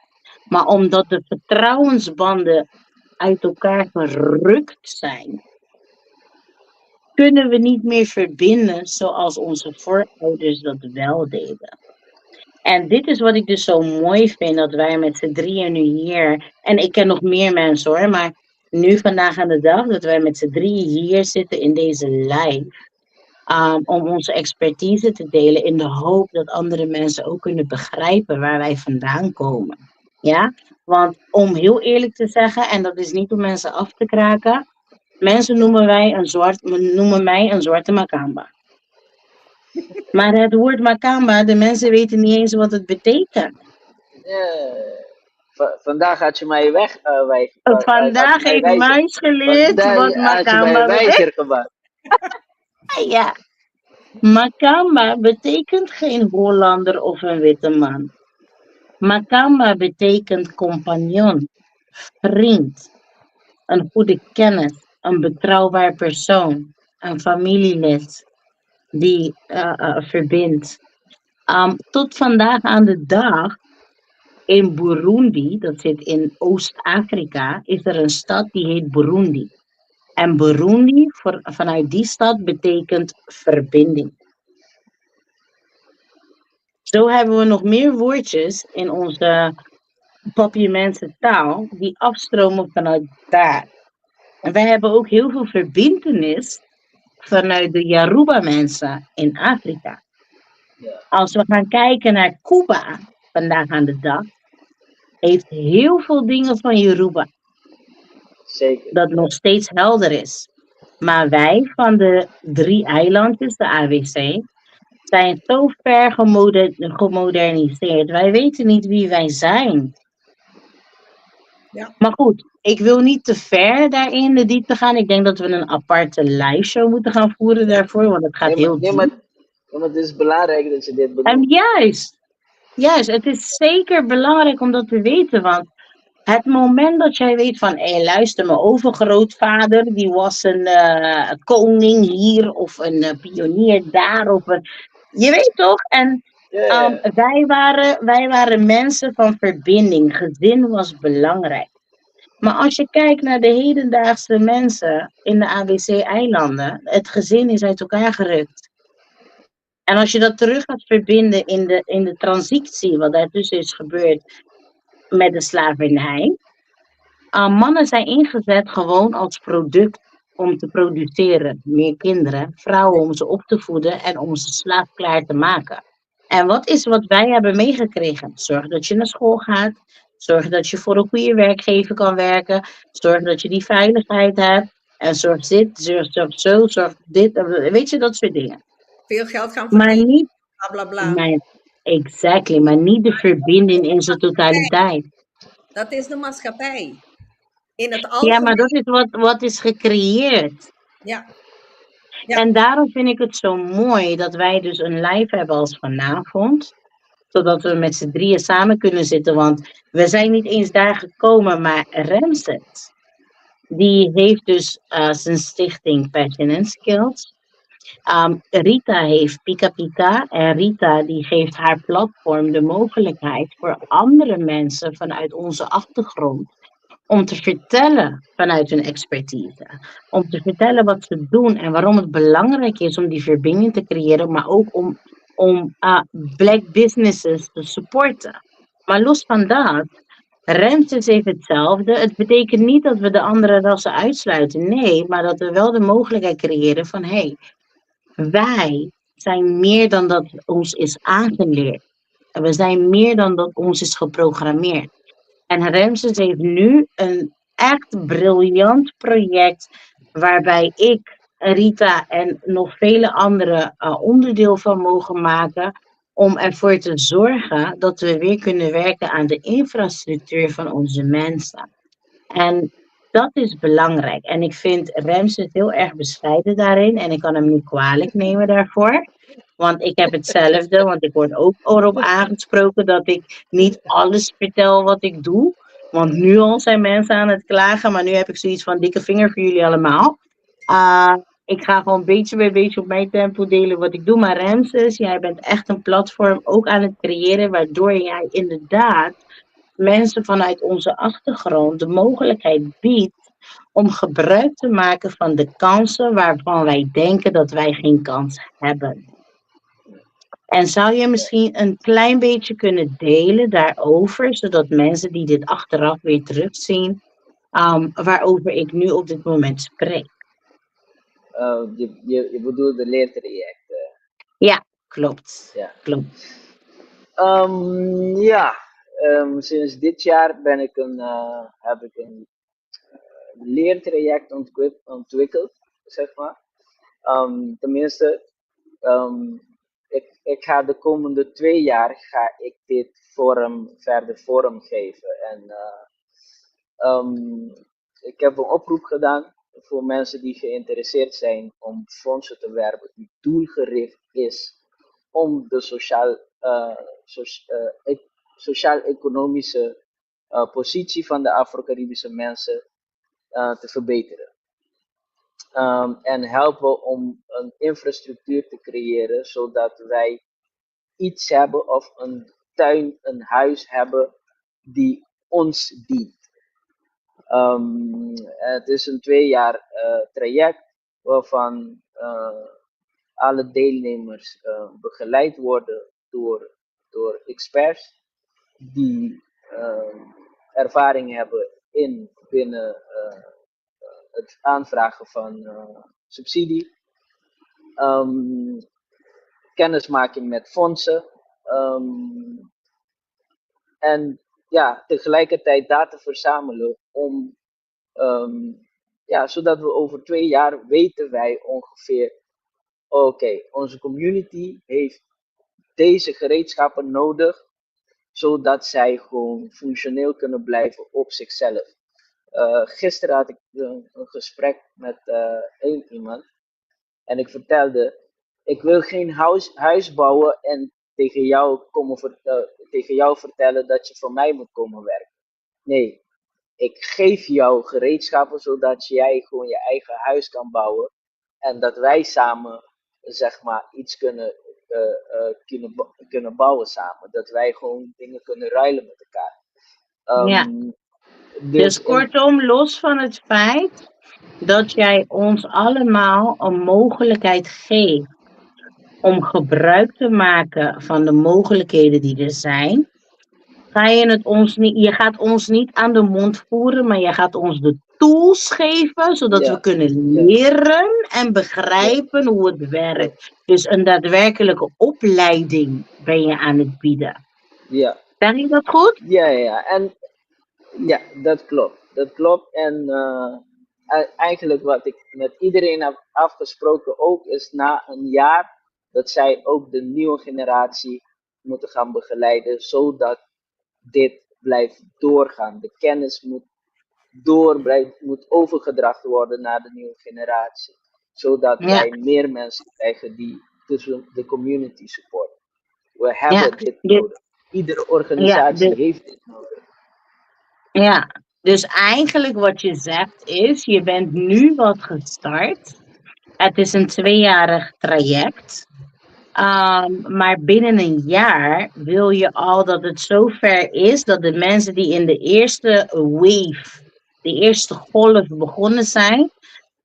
Maar omdat de vertrouwensbanden uit elkaar gerukt zijn, kunnen we niet meer verbinden zoals onze voorouders dat wel deden. En dit is wat ik dus zo mooi vind, dat wij met z'n drieën nu hier, en ik ken nog meer mensen hoor, maar nu vandaag aan de dag, dat wij met z'n drieën hier zitten in deze live, om onze expertise te delen in de hoop dat andere mensen ook kunnen begrijpen waar wij vandaan komen. Ja, want om heel eerlijk te zeggen, en dat is niet om mensen af te kraken, mensen noemen mij een zwarte Makamba. Maar het woord Makamba, de mensen weten niet eens wat het betekent. Vandaag had je mij Vandaag heeft Muis geleerd wat Makamba betekent. Ja. Makamba betekent geen Hollander of een witte man. Makamba betekent compagnon, vriend, een goede kennis, een betrouwbaar persoon, een familielid die verbindt. Tot vandaag aan de dag in Burundi, dat zit in Oost-Afrika, is er een stad die heet Burundi. En Burundi, vanuit die stad, betekent verbinding. Zo hebben we nog meer woordjes in onze Papiamense taal die afstromen vanuit daar. En wij hebben ook heel veel verbintenis vanuit de Yoruba mensen in Afrika. Ja. Als we gaan kijken naar Cuba vandaag aan de dag, heeft heel veel dingen van Yoruba. Zeker. Dat nog steeds helder is. Maar wij van de 3 eilandjes, de AWC, zijn zo ver gemoderniseerd. Wij weten niet wie wij zijn. Ja. Maar goed, ik wil niet te ver daarin de diepte gaan. Ik denk dat we een aparte liveshow moeten gaan voeren daarvoor, want het gaat heel diep. Maar het is belangrijk dat je dit benoemt. En juist, het is zeker belangrijk om dat te weten, want het moment dat jij weet van, luister, mijn overgrootvader, die was een koning hier, of een pionier daar, of een... Je weet toch? En wij waren mensen van verbinding. Gezin was belangrijk. Maar als je kijkt naar de hedendaagse mensen in de ABC-eilanden, het gezin is uit elkaar gerukt. En als je dat terug gaat verbinden in de transitie, wat daartussen is gebeurd met de slavernij. Mannen zijn ingezet gewoon als product om te produceren. Meer kinderen, vrouwen om ze op te voeden en om ze slaafklaar te maken. En wat is wat wij hebben meegekregen? Zorg dat je naar school gaat. Zorg dat je voor een goede werkgever kan werken. Zorg dat je die veiligheid hebt. En zorg dit, zorg zo, zorg dit. Weet je, dat soort dingen. Veel geld gaan verdienen. Maar niet, bla bla bla. maar niet de verbinding in zijn totaliteit. Dat is de maatschappij. In het Ja, maar dat algemeen. is wat is gecreëerd. Ja, En daarom vind ik het zo mooi dat wij dus een live hebben als vanavond. Zodat we met z'n drieën samen kunnen zitten. Want we zijn niet eens daar gekomen, maar Remset, die heeft dus zijn stichting Passion and Skills. Rita heeft Pika Pika en Rita die geeft haar platform de mogelijkheid voor andere mensen vanuit onze achtergrond om te vertellen vanuit hun expertise. Om te vertellen wat ze doen en waarom het belangrijk is om die verbinding te creëren, maar ook om black businesses te supporten. Maar los van dat, Remses heeft hetzelfde. Het betekent niet dat we de andere rassen uitsluiten. Nee, maar dat we wel de mogelijkheid creëren van wij zijn meer dan dat ons is aangeleerd. En we zijn meer dan dat ons is geprogrammeerd. En Remses heeft nu een echt briljant project waarbij ik, Rita en nog vele anderen onderdeel van mogen maken om ervoor te zorgen dat we weer kunnen werken aan de infrastructuur van onze mensen. En dat is belangrijk. En ik vind Remses heel erg bescheiden daarin en ik kan hem niet kwalijk nemen daarvoor. Want ik heb hetzelfde, want ik word ook erop aangesproken dat ik niet alles vertel wat ik doe. Want nu al zijn mensen aan het klagen, maar nu heb ik zoiets van dikke vinger voor jullie allemaal. Ik ga gewoon beetje bij beetje op mijn tempo delen wat ik doe. Maar Ramses, jij bent echt een platform ook aan het creëren, waardoor jij inderdaad mensen vanuit onze achtergrond de mogelijkheid biedt om gebruik te maken van de kansen waarvan wij denken dat wij geen kans hebben. En zou je misschien een klein beetje kunnen delen daarover, zodat mensen die dit achteraf weer terugzien, waarover ik nu op dit moment spreek? Je bedoelt de leertrajecten. Ja, klopt. Ja. Klopt. Sinds dit jaar heb ik een leertraject ontwikkeld, zeg maar. Tenminste, ik ga de komende 2 jaar ga ik dit verder vormgeven. En ik heb een oproep gedaan voor mensen die geïnteresseerd zijn om fondsen te werven die doelgericht is om de sociaal-economische positie van de Afro-Caribische mensen te verbeteren. En helpen om een infrastructuur te creëren, zodat wij iets hebben of een tuin, een huis hebben die ons dient. Het is een 2 jaar traject waarvan alle deelnemers begeleid worden door experts die ervaring hebben binnen het aanvragen van subsidie, kennismaking met fondsen en tegelijkertijd data verzamelen om zodat we over 2 jaar weten wij ongeveer, oké, onze community heeft deze gereedschappen nodig, zodat zij gewoon functioneel kunnen blijven op zichzelf. Gisteren had ik een gesprek met één iemand en ik vertelde, ik wil geen huis bouwen en tegen jou vertellen dat je voor mij moet komen werken. Nee, ik geef jou gereedschappen zodat jij gewoon je eigen huis kan bouwen en dat wij samen zeg maar iets kunnen bouwen samen. Dat wij gewoon dingen kunnen ruilen met elkaar. Ja. Dus kortom, los van het feit dat jij ons allemaal een mogelijkheid geeft om gebruik te maken van de mogelijkheden die er zijn, je gaat ons niet aan de mond voeren, maar je gaat ons de tools geven, zodat we kunnen leren en begrijpen hoe het werkt. Dus een daadwerkelijke opleiding ben je aan het bieden. Ja. Zeg ik dat goed? Ja. En ja, dat klopt. Dat klopt. En eigenlijk wat ik met iedereen heb afgesproken ook is na een jaar dat zij ook de nieuwe generatie moeten gaan begeleiden, zodat dit blijft doorgaan. De kennis moet moet overgedragen worden naar de nieuwe generatie. Zodat Ja, wij meer mensen krijgen die de community support. We ja, hebben dit de- nodig. Iedere ja, organisatie heeft dit nodig. ja. Dus eigenlijk wat je zegt is, je bent nu wat gestart. Het is een 2-jarig traject. Maar binnen een jaar wil je al dat het zover is dat de mensen die in de eerste wave, de eerste golf begonnen zijn,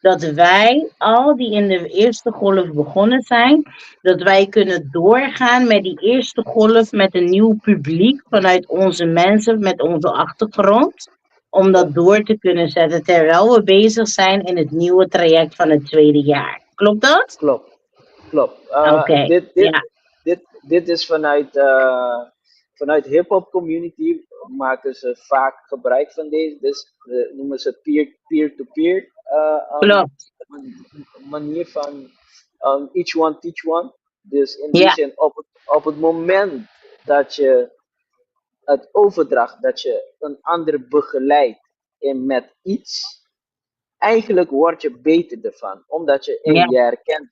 dat wij, al die in de eerste golf begonnen zijn, dat wij kunnen doorgaan met die eerste golf met een nieuw publiek vanuit onze mensen, met onze achtergrond, om Ja. dat door te kunnen zetten terwijl we bezig zijn in het nieuwe traject van het 2e jaar. Klopt dat? Klopt. Oké, ja. Dit is vanuit hip-hop community maken ze vaak gebruik van deze. Dus noemen ze peer-to-peer Klopt. manier van each one teach one. Dus in die Ja, zin, op het moment dat je het overdraagt, dat je een ander begeleidt met iets, eigenlijk word je beter ervan. Omdat ja, je herkent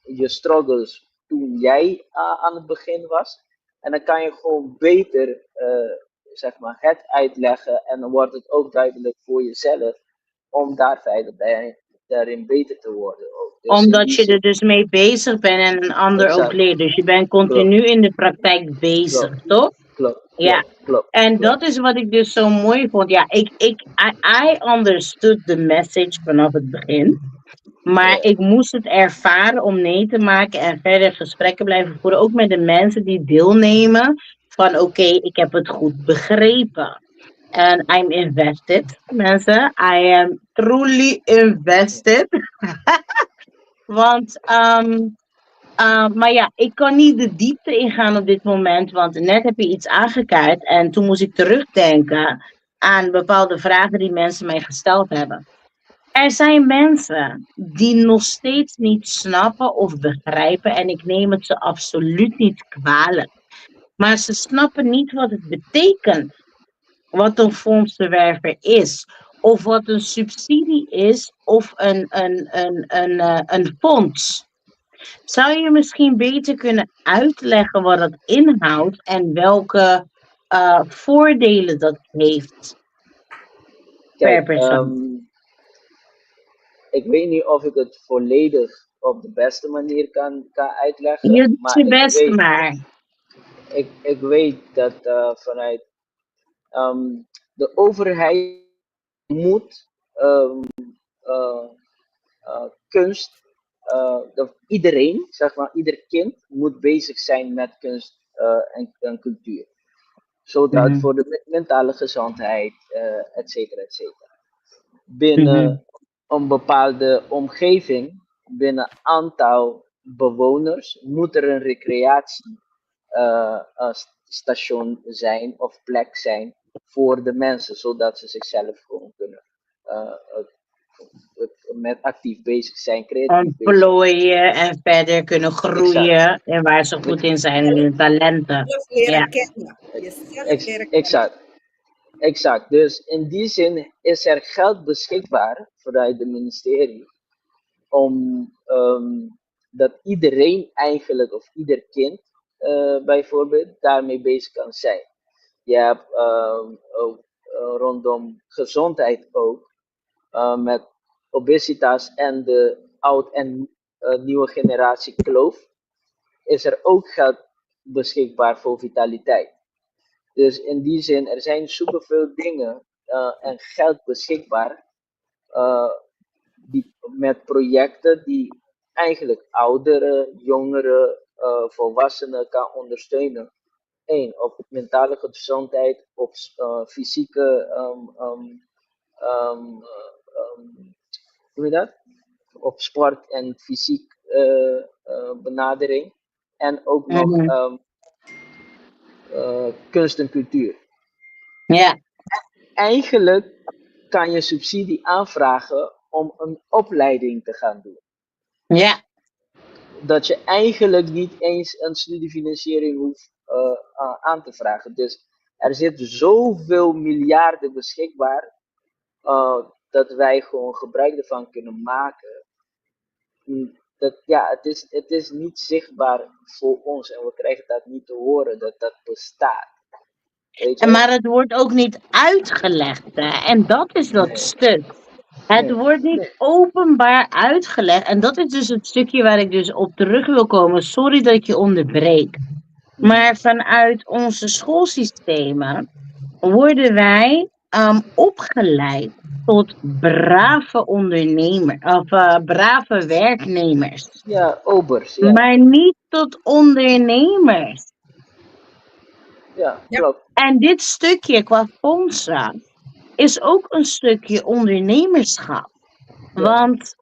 je struggles toen jij aan het begin was. En dan kan je gewoon beter zeg maar het uitleggen. En dan wordt het ook duidelijk voor jezelf om daarin beter te worden. Ook. Dus in omdat die je zin, er dus mee bezig bent en een ander ook exact, leert. Dus je bent klopt, continu in de praktijk bezig, klopt, toch? Ja. klopt. En dat is wat ik dus zo mooi vond. Ja, I understood the message vanaf het begin. Maar ik moest het ervaren om nee te maken en verder gesprekken blijven voeren. Ook met de mensen die deelnemen. Van oké, ik heb het goed begrepen. En I'm invested, mensen. I am truly invested. Want, maar ja, ik kan niet de diepte ingaan op dit moment. Want net heb je iets aangekaart. En toen moest ik terugdenken aan bepaalde vragen die mensen mij gesteld hebben. Er zijn mensen die nog steeds niet snappen of begrijpen. En ik neem het ze absoluut niet kwalijk. Maar ze snappen niet wat het betekent. Wat een fondsenwerver is. Of wat een subsidie is. Of een fonds. Zou je misschien beter kunnen uitleggen wat dat inhoudt. En welke voordelen dat heeft per Kijk, persoon? ik weet niet of ik het volledig op de beste manier kan uitleggen, Je doet maar je best maar. ik weet dat vanuit de overheid moet uh, kunst, iedereen, zeg maar, ieder kind moet bezig zijn met kunst en cultuur. Zodat voor de mentale gezondheid, et cetera, et cetera. Binnen een bepaalde omgeving, binnen een aantal bewoners, moet er een recreatiestation zijn of plek zijn voor de mensen, zodat ze zichzelf gewoon kunnen met actief bezig zijn, creatief bezig zijn. Ontplooien en verder kunnen groeien en waar ze goed in zijn en hun talenten. Jezelf leren Ja. kennen. Jezelf leren kennen. Exact. Dus in die zin is er geld beschikbaar vanuit het ministerie om dat iedereen eigenlijk, of ieder kind bijvoorbeeld, daarmee bezig kan zijn. Je hebt rondom gezondheid ook, met obesitas en de oud- en nieuwe generatie kloof, is er ook geld beschikbaar voor vitaliteit. Dus in die zin, er zijn superveel dingen en geld beschikbaar met projecten die eigenlijk ouderen, jongeren, volwassenen kan ondersteunen. Eén, op mentale gezondheid, op fysieke, hoe heet dat? Op sport en fysiek benadering. En ook nog kunst en cultuur. Ja. Eigenlijk kan je subsidie aanvragen om een opleiding te gaan doen. Ja. Dat je eigenlijk niet eens een studiefinanciering hoeft aan te vragen. Dus er zit zoveel miljarden beschikbaar dat wij gewoon gebruik ervan kunnen maken. Het is niet zichtbaar voor ons en we krijgen dat niet te horen dat dat bestaat. Weet je? Maar het wordt ook niet uitgelegd. Hè? En dat is dat Nee. stuk. Het Nee. wordt niet Nee. openbaar uitgelegd. En dat is dus het stukje waar ik dus op terug wil komen. Sorry dat ik je onderbreek. Maar vanuit onze schoolsystemen worden wij opgeleid tot brave brave werknemers. Ja, obers. Ja, Maar niet tot ondernemers. ja, Ja. klopt. En dit stukje qua fondsen is ook een stukje ondernemerschap. Ja. Want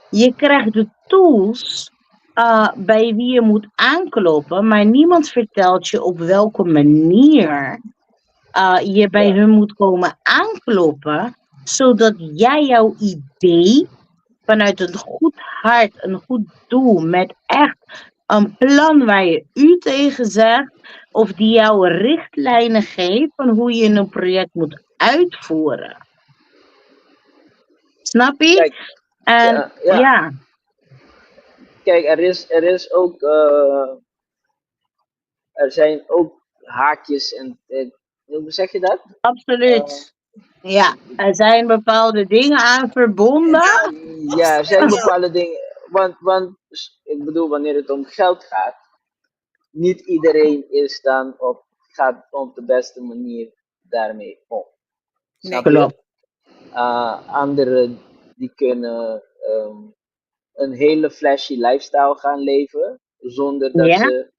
je krijgt de tools bij wie je moet aankloppen, maar niemand vertelt je op welke manier je bij Ja. hun moet komen aankloppen, zodat jij jouw idee vanuit een goed hart, een goed doel, met echt een plan waar je u tegen zegt, of die jou richtlijnen geeft van hoe je een project moet uitvoeren. Snap je? Kijk, En ja. ja, Kijk, er is ook, er zijn ook haakjes en, hoe zeg je dat? absoluut. Ja, er zijn bepaalde dingen aan verbonden. Ja, er zijn bepaalde dingen, want ik bedoel, wanneer het om geld gaat, niet iedereen gaat op de beste manier daarmee om. Snap je? Klopt. Anderen die kunnen een hele flashy lifestyle gaan leven zonder dat Ja? ze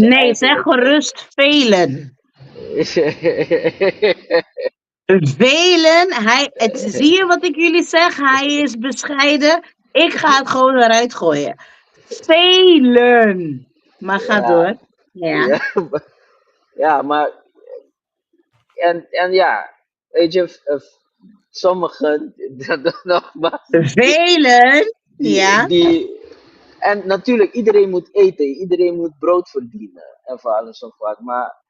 Nee, eigenlijk- zeg gerust velen. Velen, zie je wat ik jullie zeg? Hij is bescheiden. Ik ga het gewoon eruit gooien. Velen. Maar ga Ja. door. Ja. Ja, maar en ja, weet je, sommigen nogmaals, Velen. Ja. en natuurlijk, iedereen moet eten, iedereen moet brood verdienen en voor alles en wat. Maar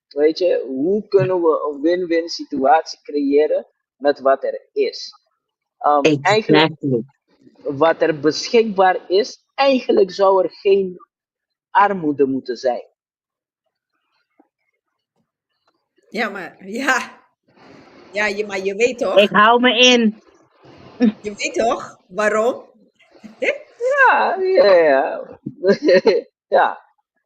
weet je, hoe kunnen we een win-win situatie creëren met wat er is? Eigenlijk, Exactly. wat er beschikbaar is, eigenlijk zou er geen armoede moeten zijn. Ja, maar maar je weet toch? Ik hou me in. Je weet toch waarom? Ja. Ja.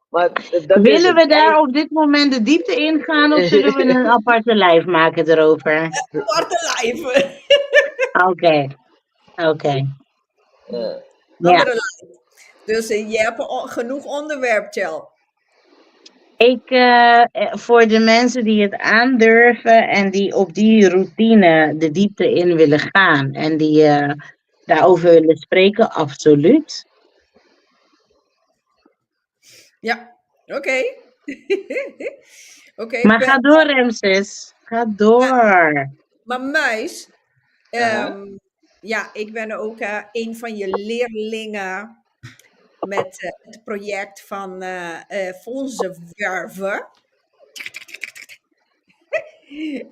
Maar dat is Willen we het. daar op dit moment de diepte in gaan of zullen we een aparte live maken erover? Aparte live. Oké. Ja. Ja. Andere live. Dus je hebt genoeg onderwerp, Chel. Voor de mensen die het aandurven en die op die routine de diepte in willen gaan en die daarover willen spreken, absoluut. Ja, oké. Maar ga door, Ramses. Ga door. Maar Muis, Aha. ik ben ook een van je leerlingen met het project van fondsenwerven.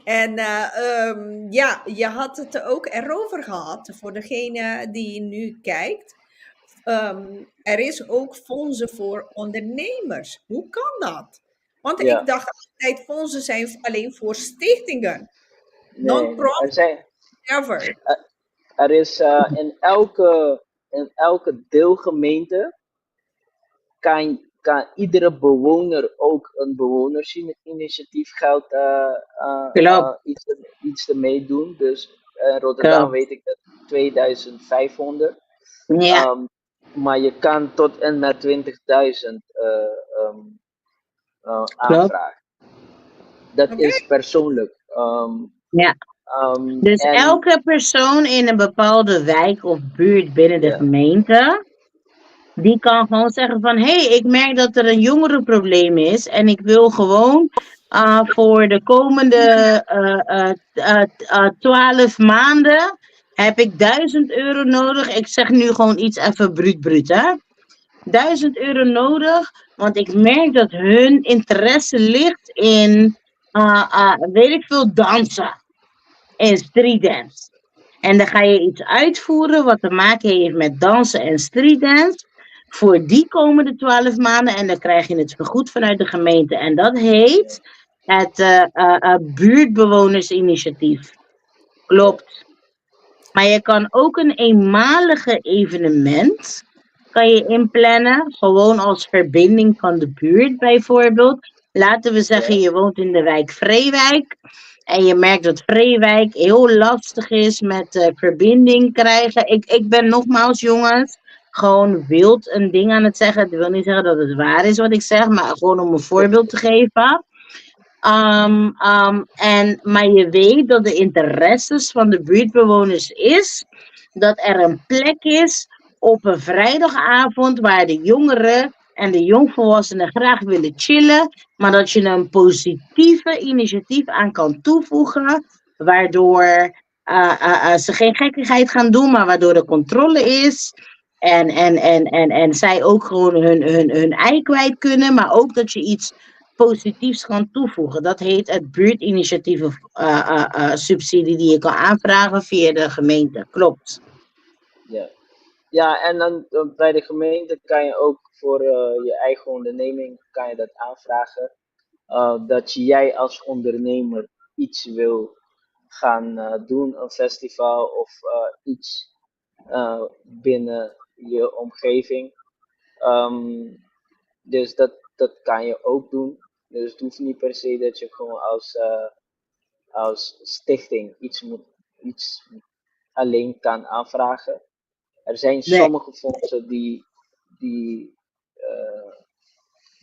En je had het ook erover gehad, voor degene die nu kijkt. Er is ook fondsen voor ondernemers. Hoe kan dat? Want Ja. ik dacht altijd, fondsen zijn alleen voor stichtingen. Nee, Non-profit, ever. er is in elke deelgemeente kan iedere bewoner ook een bewonersinitiatief geld iets ermee doen. Dus in Rotterdam Klopt. weet ik dat 2500. Ja, Maar je kan tot en met 20.000 aanvragen. Dat Oké. is persoonlijk. ja. Dus en- elke persoon in een bepaalde wijk of buurt binnen de Ja. gemeente, die kan gewoon zeggen van, hé, ik merk dat er een jongerenprobleem is en ik wil gewoon voor de komende 12 maanden heb ik 1000 euro nodig. Ik zeg nu gewoon iets even bruut, hè. 1000 euro nodig, want ik merk dat hun interesse ligt in weet ik veel, dansen. En streetdance. En dan ga je iets uitvoeren wat te maken heeft met dansen en streetdance. Voor die komende 12 maanden. En dan krijg je het vergoed vanuit de gemeente. En dat heet het buurtbewonersinitiatief. Klopt. Maar je kan ook een eenmalige evenement kan je inplannen. Gewoon als verbinding van de buurt bijvoorbeeld. Laten we zeggen, je woont in de wijk Vreewijk. En je merkt dat Vreewijk heel lastig is met verbinding krijgen. Ik ben nogmaals, jongens, gewoon wild een ding aan het zeggen. Dat wil niet zeggen dat het waar is wat ik zeg, maar gewoon om een voorbeeld te geven. Maar je weet dat de interesses van de buurtbewoners is dat er een plek is op een vrijdagavond waar de jongeren en de jongvolwassenen graag willen chillen, maar dat je een positieve initiatief aan kan toevoegen, waardoor ze geen gekkigheid gaan doen, maar waardoor er controle is. En zij ook gewoon hun ei kwijt kunnen, maar ook dat je iets positiefs kan toevoegen. Dat heet het buurtinitiatief subsidie die je kan aanvragen via de gemeente. Klopt. Ja. Ja, en dan bij de gemeente kan je ook voor je eigen onderneming kan je dat aanvragen. Dat jij als ondernemer iets wil gaan doen, een festival of iets binnen je omgeving. Dus dat kan je ook doen. Dus het hoeft niet per se dat je gewoon als stichting iets alleen kan aanvragen. Er zijn Nee. sommige fondsen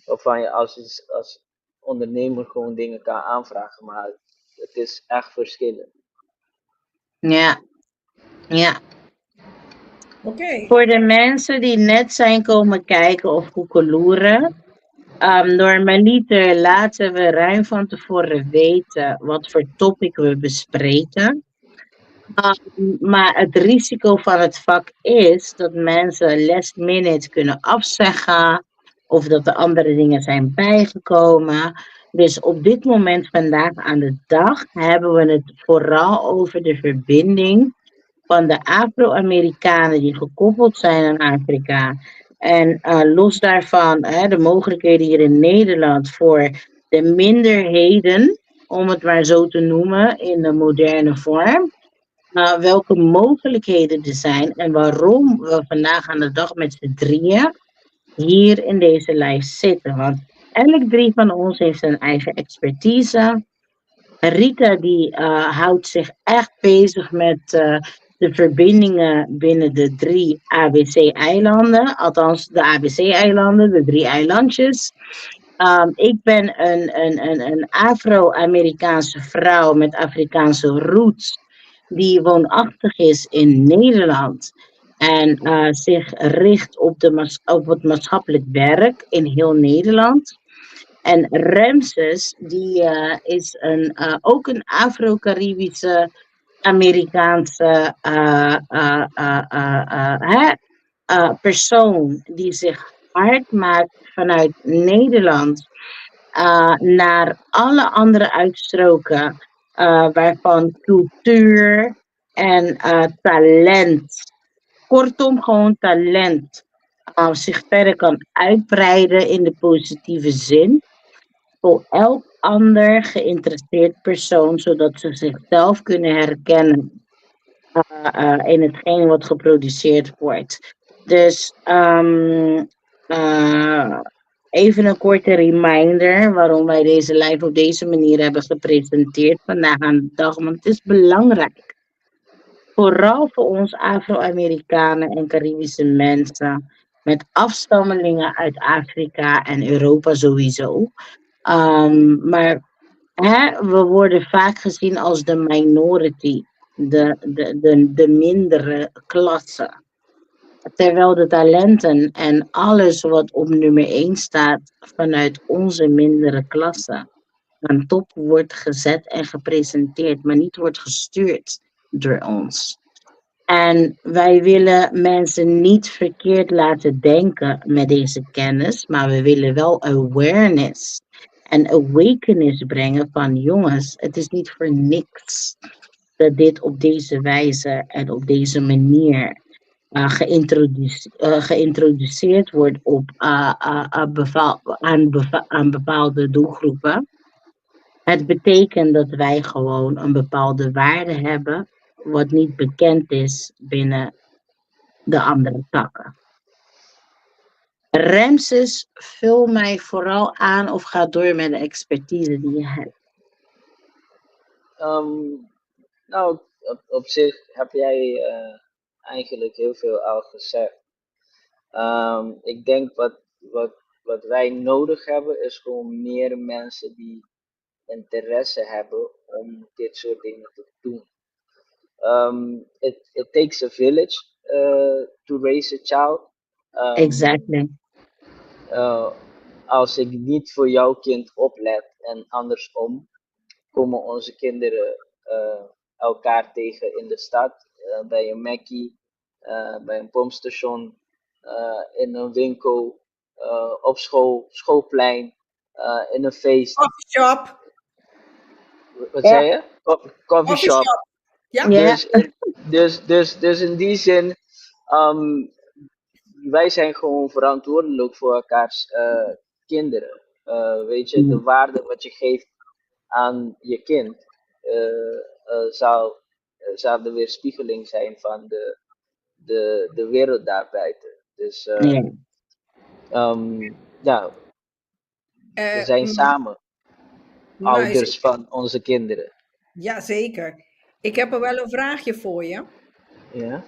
waarvan je als ondernemer gewoon dingen kan aanvragen, maar het is echt verschillend. Ja. Oké. Voor de mensen die net zijn komen kijken of koekeloeren. Normaliter laten we ruim van tevoren weten wat voor topic we bespreken. Maar het risico van het vak is dat mensen last minute kunnen afzeggen of dat er andere dingen zijn bijgekomen. Dus op dit moment vandaag aan de dag hebben we het vooral over de verbinding van de Afro-Amerikanen die gekoppeld zijn aan Afrika. En los daarvan de mogelijkheden hier in Nederland voor de minderheden, om het maar zo te noemen, in de moderne vorm. Welke mogelijkheden er zijn en waarom we vandaag aan de dag met z'n drieën hier in deze lijst zitten. Want elk drie van ons heeft zijn eigen expertise. Rita die houdt zich echt bezig met de verbindingen binnen de 3 ABC-eilanden. Althans, de ABC-eilanden, de 3 eilandjes. Ik ben een Afro-Amerikaanse vrouw met Afrikaanse roots die woonachtig is in Nederland en zich richt op het maatschappelijk werk in heel Nederland. En Ramses, die is ook een Afro-Caribische Amerikaanse persoon die zich hard maakt vanuit Nederland naar alle andere uitstroken waarvan cultuur en talent, kortom gewoon talent, zich verder kan uitbreiden in de positieve zin voor elk ander geïnteresseerd persoon, zodat ze zichzelf kunnen herkennen in hetgeen wat geproduceerd wordt. Dus even een korte reminder waarom wij deze live op deze manier hebben gepresenteerd vandaag aan de dag, want het is belangrijk. Vooral voor ons Afro-Amerikanen en Caribische mensen met afstammelingen uit Afrika en Europa sowieso. Maar we worden vaak gezien als de minority, de mindere klasse. Terwijl de talenten en alles wat op nummer 1 staat vanuit onze mindere klasse aan top wordt gezet en gepresenteerd, maar niet wordt gestuurd door ons. En wij willen mensen niet verkeerd laten denken met deze kennis, maar we willen wel awareness een awakening brengen van jongens, het is niet voor niks dat dit op deze wijze en op deze manier geïntroduceerd wordt aan bepaalde doelgroepen. Het betekent dat wij gewoon een bepaalde waarde hebben, wat niet bekend is binnen de andere takken. Ramses, vul mij vooral aan of ga door met de expertise die je hebt. Nou, op zich heb jij eigenlijk heel veel al gezegd. Ik denk wat wij nodig hebben is gewoon meer mensen die interesse hebben om dit soort dingen te doen. It takes a village to raise a child. Exactly. Als ik niet voor jouw kind oplet en andersom, komen onze kinderen elkaar tegen in de stad, bij een Mackie, bij een pompstation, in een winkel, op school, schoolplein, in een feest. Coffee shop. Wat zei je? Coffee shop. Ja. Ja. Dus in die zin, wij zijn gewoon verantwoordelijk voor elkaars kinderen. Weet je, de waarde wat je geeft aan je kind zal de weerspiegeling zijn van de wereld daarbuiten. Dus we zijn samen ouders van onze kinderen. Ja, zeker. Ik heb er wel een vraagje voor je. Ja.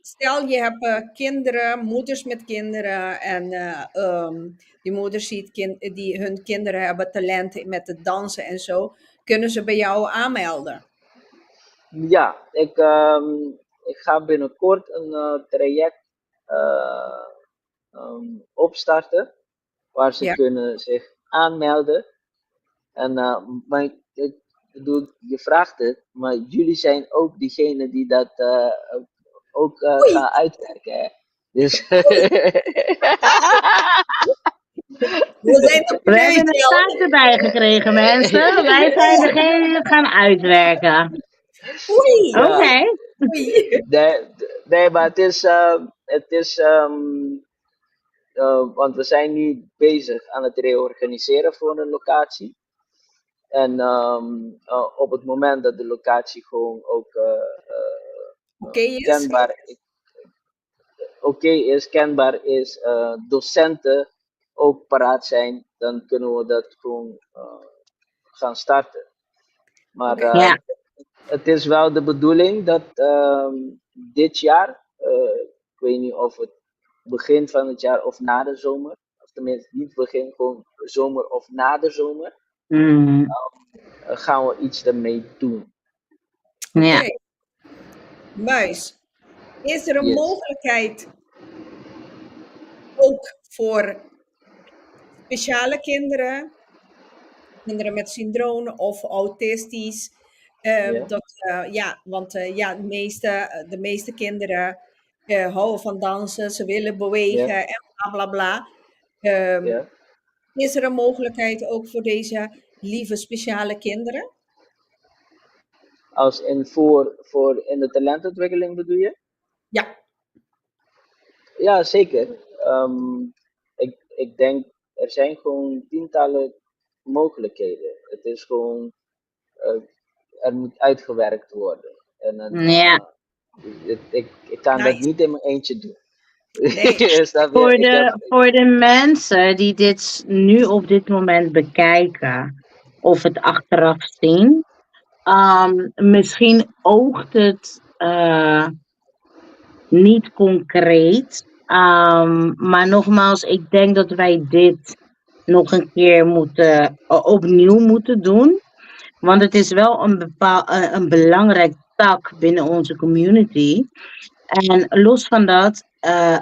Stel je hebt kinderen, moeders met kinderen en die moeders ziet die hun kinderen hebben talent met het dansen en zo. Kunnen ze bij jou aanmelden? Ja, ik ga binnenkort een traject opstarten waar ze kunnen zich aanmelden. En ik bedoel, je vraagt het, maar jullie zijn ook diegene die dat ook gaan uitwerken. Hè? Dus we hebben een staat erbij gekregen, mensen. Wij zijn degene die het gaan uitwerken. Oké. Nee, maar het is want we zijn nu bezig aan het reorganiseren voor een locatie. En op het moment dat de locatie gewoon ook kenbaar is, docenten ook paraat zijn, dan kunnen we dat gewoon gaan starten. Maar het is wel de bedoeling dat dit jaar, ik weet niet of het begin van het jaar of na de zomer, of tenminste niet begin, gewoon zomer of na de zomer, gaan we iets ermee doen. Ja. Okay. Muis, is er een mogelijkheid ook voor speciale kinderen, kinderen met syndroom of autistisch, want de meeste kinderen houden van dansen, ze willen bewegen en bla bla bla. Is er een mogelijkheid ook voor deze lieve speciale kinderen? Als in voor in de talentontwikkeling bedoel je? Ja. Ja, zeker. Ik denk, er zijn gewoon tientallen mogelijkheden. Het is gewoon, er moet uitgewerkt worden. En dan, ik kan dat niet in mijn eentje doen. Nee. Voor de mensen die dit nu op dit moment bekijken of het achteraf zien, misschien oogt het niet concreet, maar nogmaals, ik denk dat wij dit nog een keer opnieuw moeten doen, want het is wel een belangrijk tak binnen onze community. En los van dat,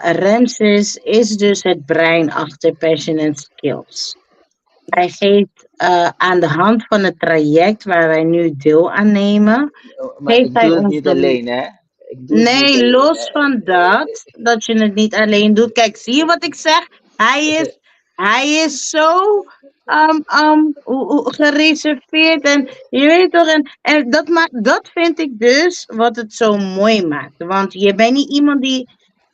Ramses is dus het brein achter Passion and Skills. Hij geeft aan de hand van het traject waar wij nu deel aan nemen. Maar ik doe het niet alleen, hè? Nee, los van dat je het niet alleen doet. Kijk, zie je wat ik zeg? Hij is Hij is zo gereserveerd en je weet toch, en dat vind ik dus wat het zo mooi maakt. Want je bent niet iemand die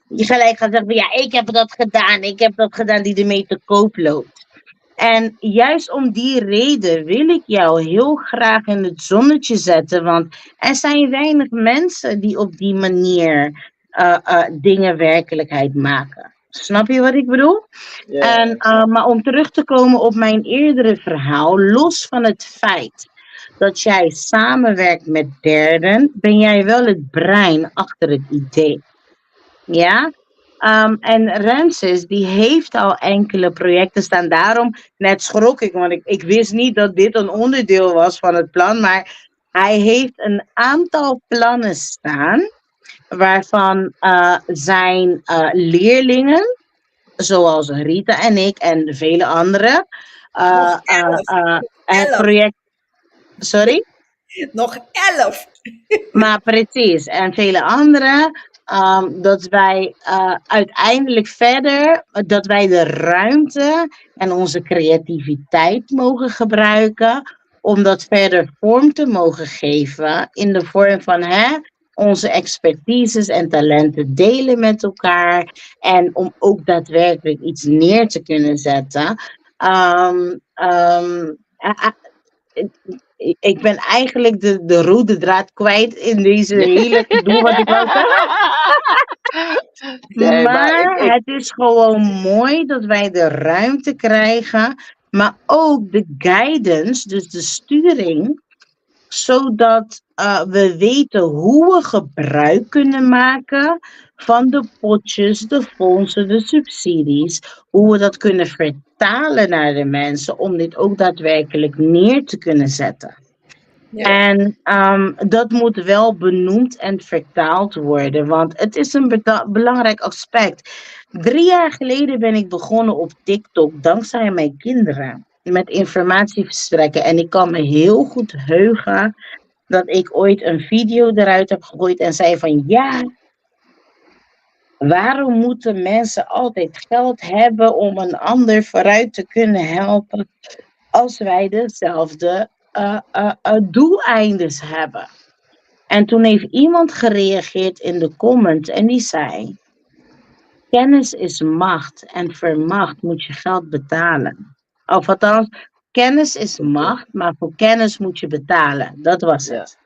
je gelijk gaat zeggen, ja, ik heb dat gedaan, die ermee te koop loopt. En juist om die reden wil ik jou heel graag in het zonnetje zetten, want er zijn weinig mensen die op die manier dingen werkelijkheid maken. Snap je wat ik bedoel? Ja, Maar om terug te komen op mijn eerdere verhaal, los van het feit dat jij samenwerkt met derden, ben jij wel het brein achter het idee. Ja? En Ramses, die heeft al enkele projecten staan. Daarom net schrok ik, want ik wist niet dat dit een onderdeel was van het plan. Maar hij heeft een aantal plannen staan, waarvan zijn leerlingen, zoals Rita en ik en vele anderen, Nog 11. het 11. project. Sorry? Nog 11. Maar precies, en vele anderen, dat wij uiteindelijk verder, dat wij de ruimte en onze creativiteit mogen gebruiken om dat verder vorm te mogen geven in de vorm van onze expertises en talenten delen met elkaar en om ook daadwerkelijk iets neer te kunnen zetten. Um, um, ik ben eigenlijk de rode draad kwijt in deze hele gedoe wat ik wou zeggen. nee, maar Maar het is gewoon mooi dat wij de ruimte krijgen, maar ook de guidance, dus de sturing, zodat we weten hoe we gebruik kunnen maken van de potjes, de fondsen, de subsidies, hoe we dat kunnen vertalen naar de mensen om dit ook daadwerkelijk neer te kunnen zetten. Ja. En dat moet wel benoemd en vertaald worden, want het is een belangrijk aspect. 3 jaar geleden ben ik begonnen op TikTok, dankzij mijn kinderen, met informatie verstrekken. En ik kan me heel goed heugen dat ik ooit een video eruit heb gegooid en zei van ja, waarom moeten mensen altijd geld hebben om een ander vooruit te kunnen helpen als wij dezelfde doeleindes hebben? En toen heeft iemand gereageerd in de comment en die zei, kennis is macht en voor macht moet je geld betalen. Of althans, kennis is macht, maar voor kennis moet je betalen. Dat was ja, het.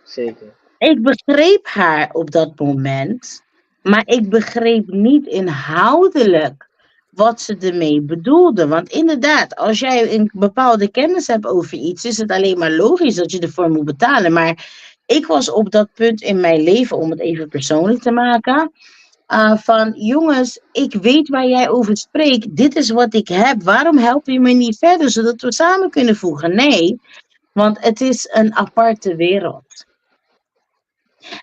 zeker. Ik begreep haar op dat moment, maar ik begreep niet inhoudelijk wat ze ermee bedoelde. Want inderdaad, als jij een bepaalde kennis hebt over iets, is het alleen maar logisch dat je ervoor moet betalen. Maar ik was op dat punt in mijn leven, om het even persoonlijk te maken, van jongens, ik weet waar jij over spreekt. Dit is wat ik heb. Waarom help je me niet verder, zodat we samen kunnen voegen? Nee, want het is een aparte wereld.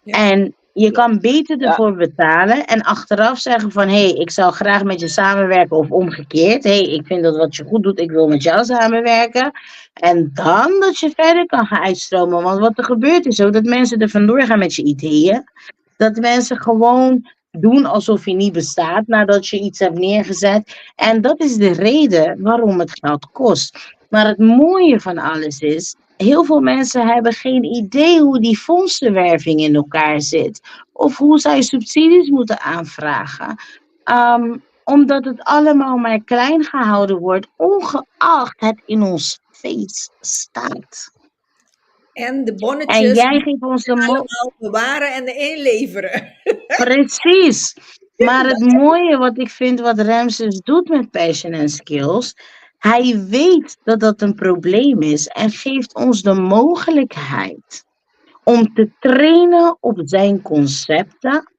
Ja. En je kan beter Ja. ervoor betalen en achteraf zeggen van hé, ik zou graag met je samenwerken of omgekeerd. Hé, ik vind dat wat je goed doet, ik wil met jou samenwerken. En dan dat je verder kan gaan uitstromen. Want wat er gebeurt is ook dat mensen er vandoor gaan met je ideeën. Dat mensen gewoon doen alsof je niet bestaat nadat je iets hebt neergezet. En dat is de reden waarom het geld kost. Maar het mooie van alles is, heel veel mensen hebben geen idee hoe die fondsenwerving in elkaar zit. Of hoe zij subsidies moeten aanvragen. Omdat het allemaal maar klein gehouden wordt, ongeacht het in ons face staat. En de En bonnetjes jij geeft ons de allemaal bewaren en inleveren. Precies. Maar het mooie wat ik vind wat Ramses doet met Passion and Skills, hij weet dat dat een probleem is en geeft ons de mogelijkheid om te trainen op zijn concepten,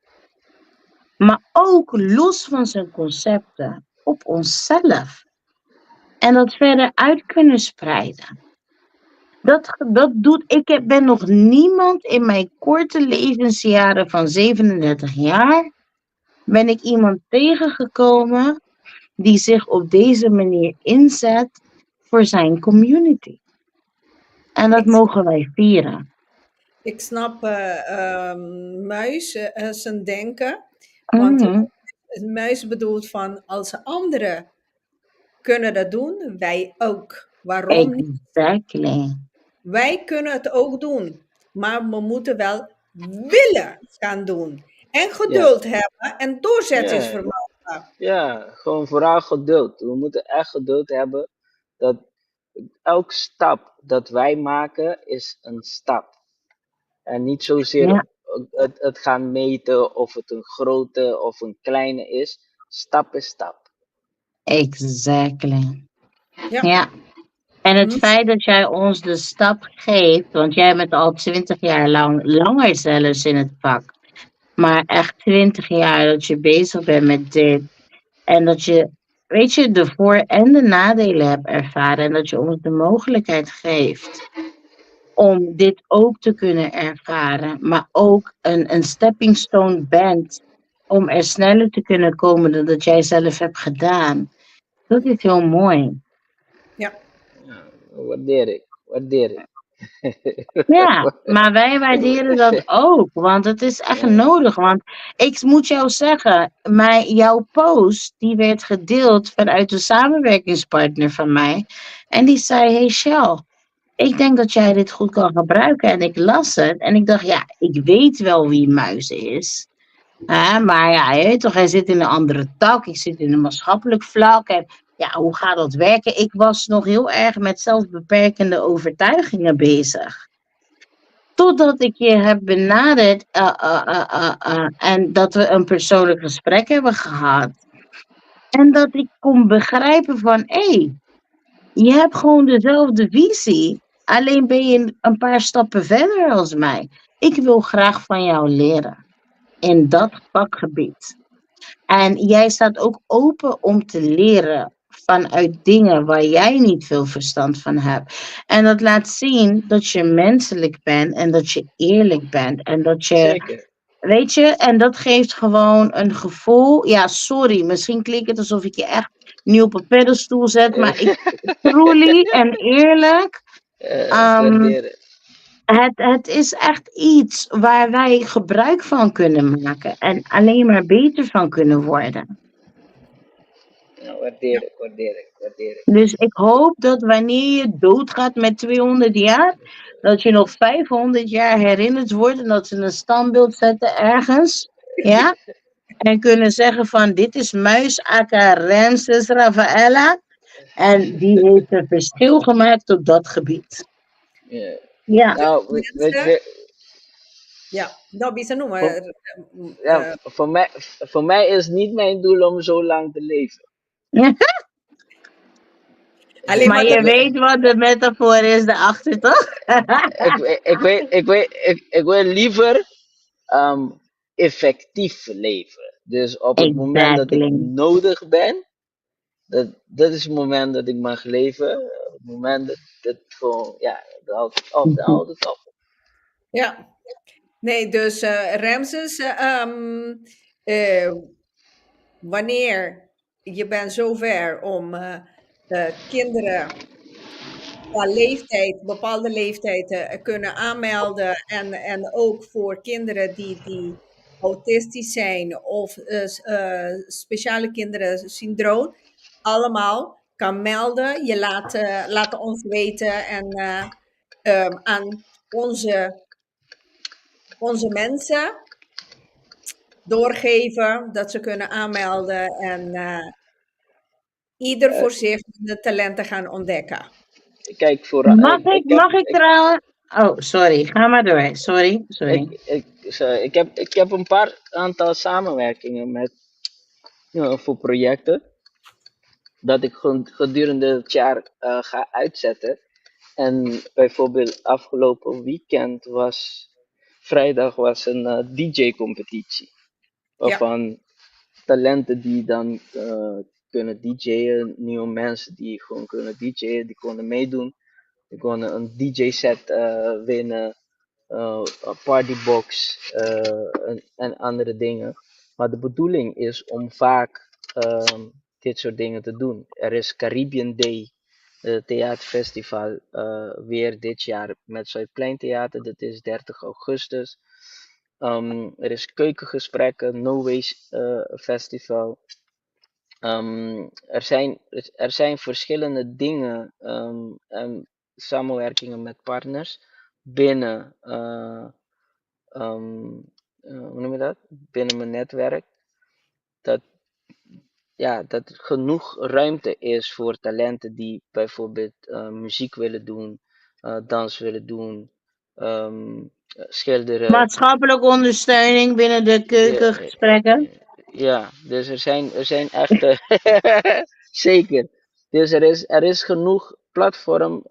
maar ook los van zijn concepten op onszelf. En dat verder uit kunnen spreiden. Dat doet, ben nog niemand in mijn korte levensjaren van 37 jaar, ben ik iemand tegengekomen die zich op deze manier inzet voor zijn community. En dat mogen wij vieren. Ik snap Muis zijn denken. Want Muis bedoelt van als anderen kunnen dat doen, wij ook. Waarom niet? Exactly. Wij kunnen het ook doen, maar we moeten wel willen gaan doen. En Ja, geduld hebben en ja, doorzettingsvermogen. ja, gewoon vooral geduld. We moeten echt geduld hebben dat elke stap dat wij maken is een stap. En niet zozeer Ja, het gaan meten of het een grote of een kleine is. Stap is stap. exactly. Ja. Ja. En het Hm? feit dat jij ons de stap geeft, want jij bent al 20 jaar langer zelfs in het vak, maar echt 20 jaar dat je bezig bent met dit. En dat je, weet je, de voor- en de nadelen hebt ervaren. En dat je ons de mogelijkheid geeft om dit ook te kunnen ervaren. Maar ook een stepping stone bent om er sneller te kunnen komen dan dat jij zelf hebt gedaan. Dat is heel mooi. Ja. Ja, waardeer ik. Waardeer ik. Ja, maar wij waarderen dat ook, want het is echt Ja, nodig. Want ik moet jou zeggen, jouw post die werd gedeeld vanuit een samenwerkingspartner van mij. En die zei, hey Shell, ik denk dat jij dit goed kan gebruiken. En ik las het en ik dacht, ja, ik weet wel wie Muis is. Maar ja, je weet toch, hij zit in een andere tak. Ik zit in een maatschappelijk vlak. En ja, hoe gaat dat werken? Ik was nog heel erg met zelfbeperkende overtuigingen bezig. Totdat ik je heb benaderd en dat we een persoonlijk gesprek hebben gehad. En dat ik kon begrijpen van, hé, je hebt gewoon dezelfde visie. Alleen ben je een paar stappen verder als mij. Ik wil graag van jou leren in dat vakgebied. En jij staat ook open om te leren vanuit dingen waar jij niet veel verstand van hebt. En dat laat zien dat je menselijk bent en dat je eerlijk bent. En dat je, zeker. weet je, en dat geeft gewoon een gevoel. Ja, sorry, misschien klinkt het alsof ik je echt nu op een pedestal zet. Maar ik truly en eerlijk. Ik ehm, waardeer het. het is echt iets waar wij gebruik van kunnen maken. En alleen maar beter van kunnen worden. Ja, waardeer ik, waardeer ik, waardeer ik. Dus ik hoop dat wanneer je doodgaat met 200 jaar, dat je nog 500 jaar herinnerd wordt en dat ze een standbeeld zetten ergens. Ja? En kunnen zeggen van dit is Muis aka Ramses Rafaela. En die heeft een verschil gemaakt op dat gebied. Ja. Ja, Nou, weet Mensen, je, ja, dat bisa voor, noemen. ja, voor mij is niet mijn doel om zo lang te leven. Alleen maar maar je dat. weet wat de metafoor is daarachter, toch? Ik wil liever effectief leven. Dus op het moment dat ik Exactly. nodig ben, dat is het moment dat ik mag leven. Op het moment dat gewoon, ja, dat houdt het op, dat houdt het op. Ja. Nee, dus Ramses, eh, wanneer je bent zover om kinderen qua leeftijd, bepaalde leeftijd kunnen aanmelden en ook voor kinderen die autistisch zijn of speciale kinderen syndroom, allemaal kan melden. Je laat ons weten en aan onze mensen doorgeven dat ze kunnen aanmelden en ieder Eh, voor zich de talenten gaan ontdekken. Kijk, Mag ik trouwens? Oh, sorry. Ga maar door. Sorry. ik heb een paar aantal samenwerkingen met, voor projecten dat ik gedurende het jaar ga uitzetten. En bijvoorbeeld afgelopen weekend vrijdag was een DJ-competitie. Ja, Waarvan talenten die dan kunnen DJ'en, nieuwe mensen die gewoon kunnen DJ'en, die konden meedoen. Die konden een DJ-set winnen, een partybox en andere dingen. Maar de bedoeling is om vaak dit soort dingen te doen. Er is Caribbean Day, theaterfestival, weer dit jaar met Zuidplein Theater. Dat is 30 augustus. Er is keukengesprekken, No Waste Festival. er zijn verschillende dingen en samenwerkingen met partners binnen, ehm, hoe noem je dat? Binnen mijn netwerk. Dat, ja, dat er genoeg ruimte is voor talenten die bijvoorbeeld muziek willen doen, dans willen doen, schilderen. Maatschappelijke ondersteuning binnen de Ja, keukengesprekken. ja, dus er zijn echt zeker. Dus er is genoeg platform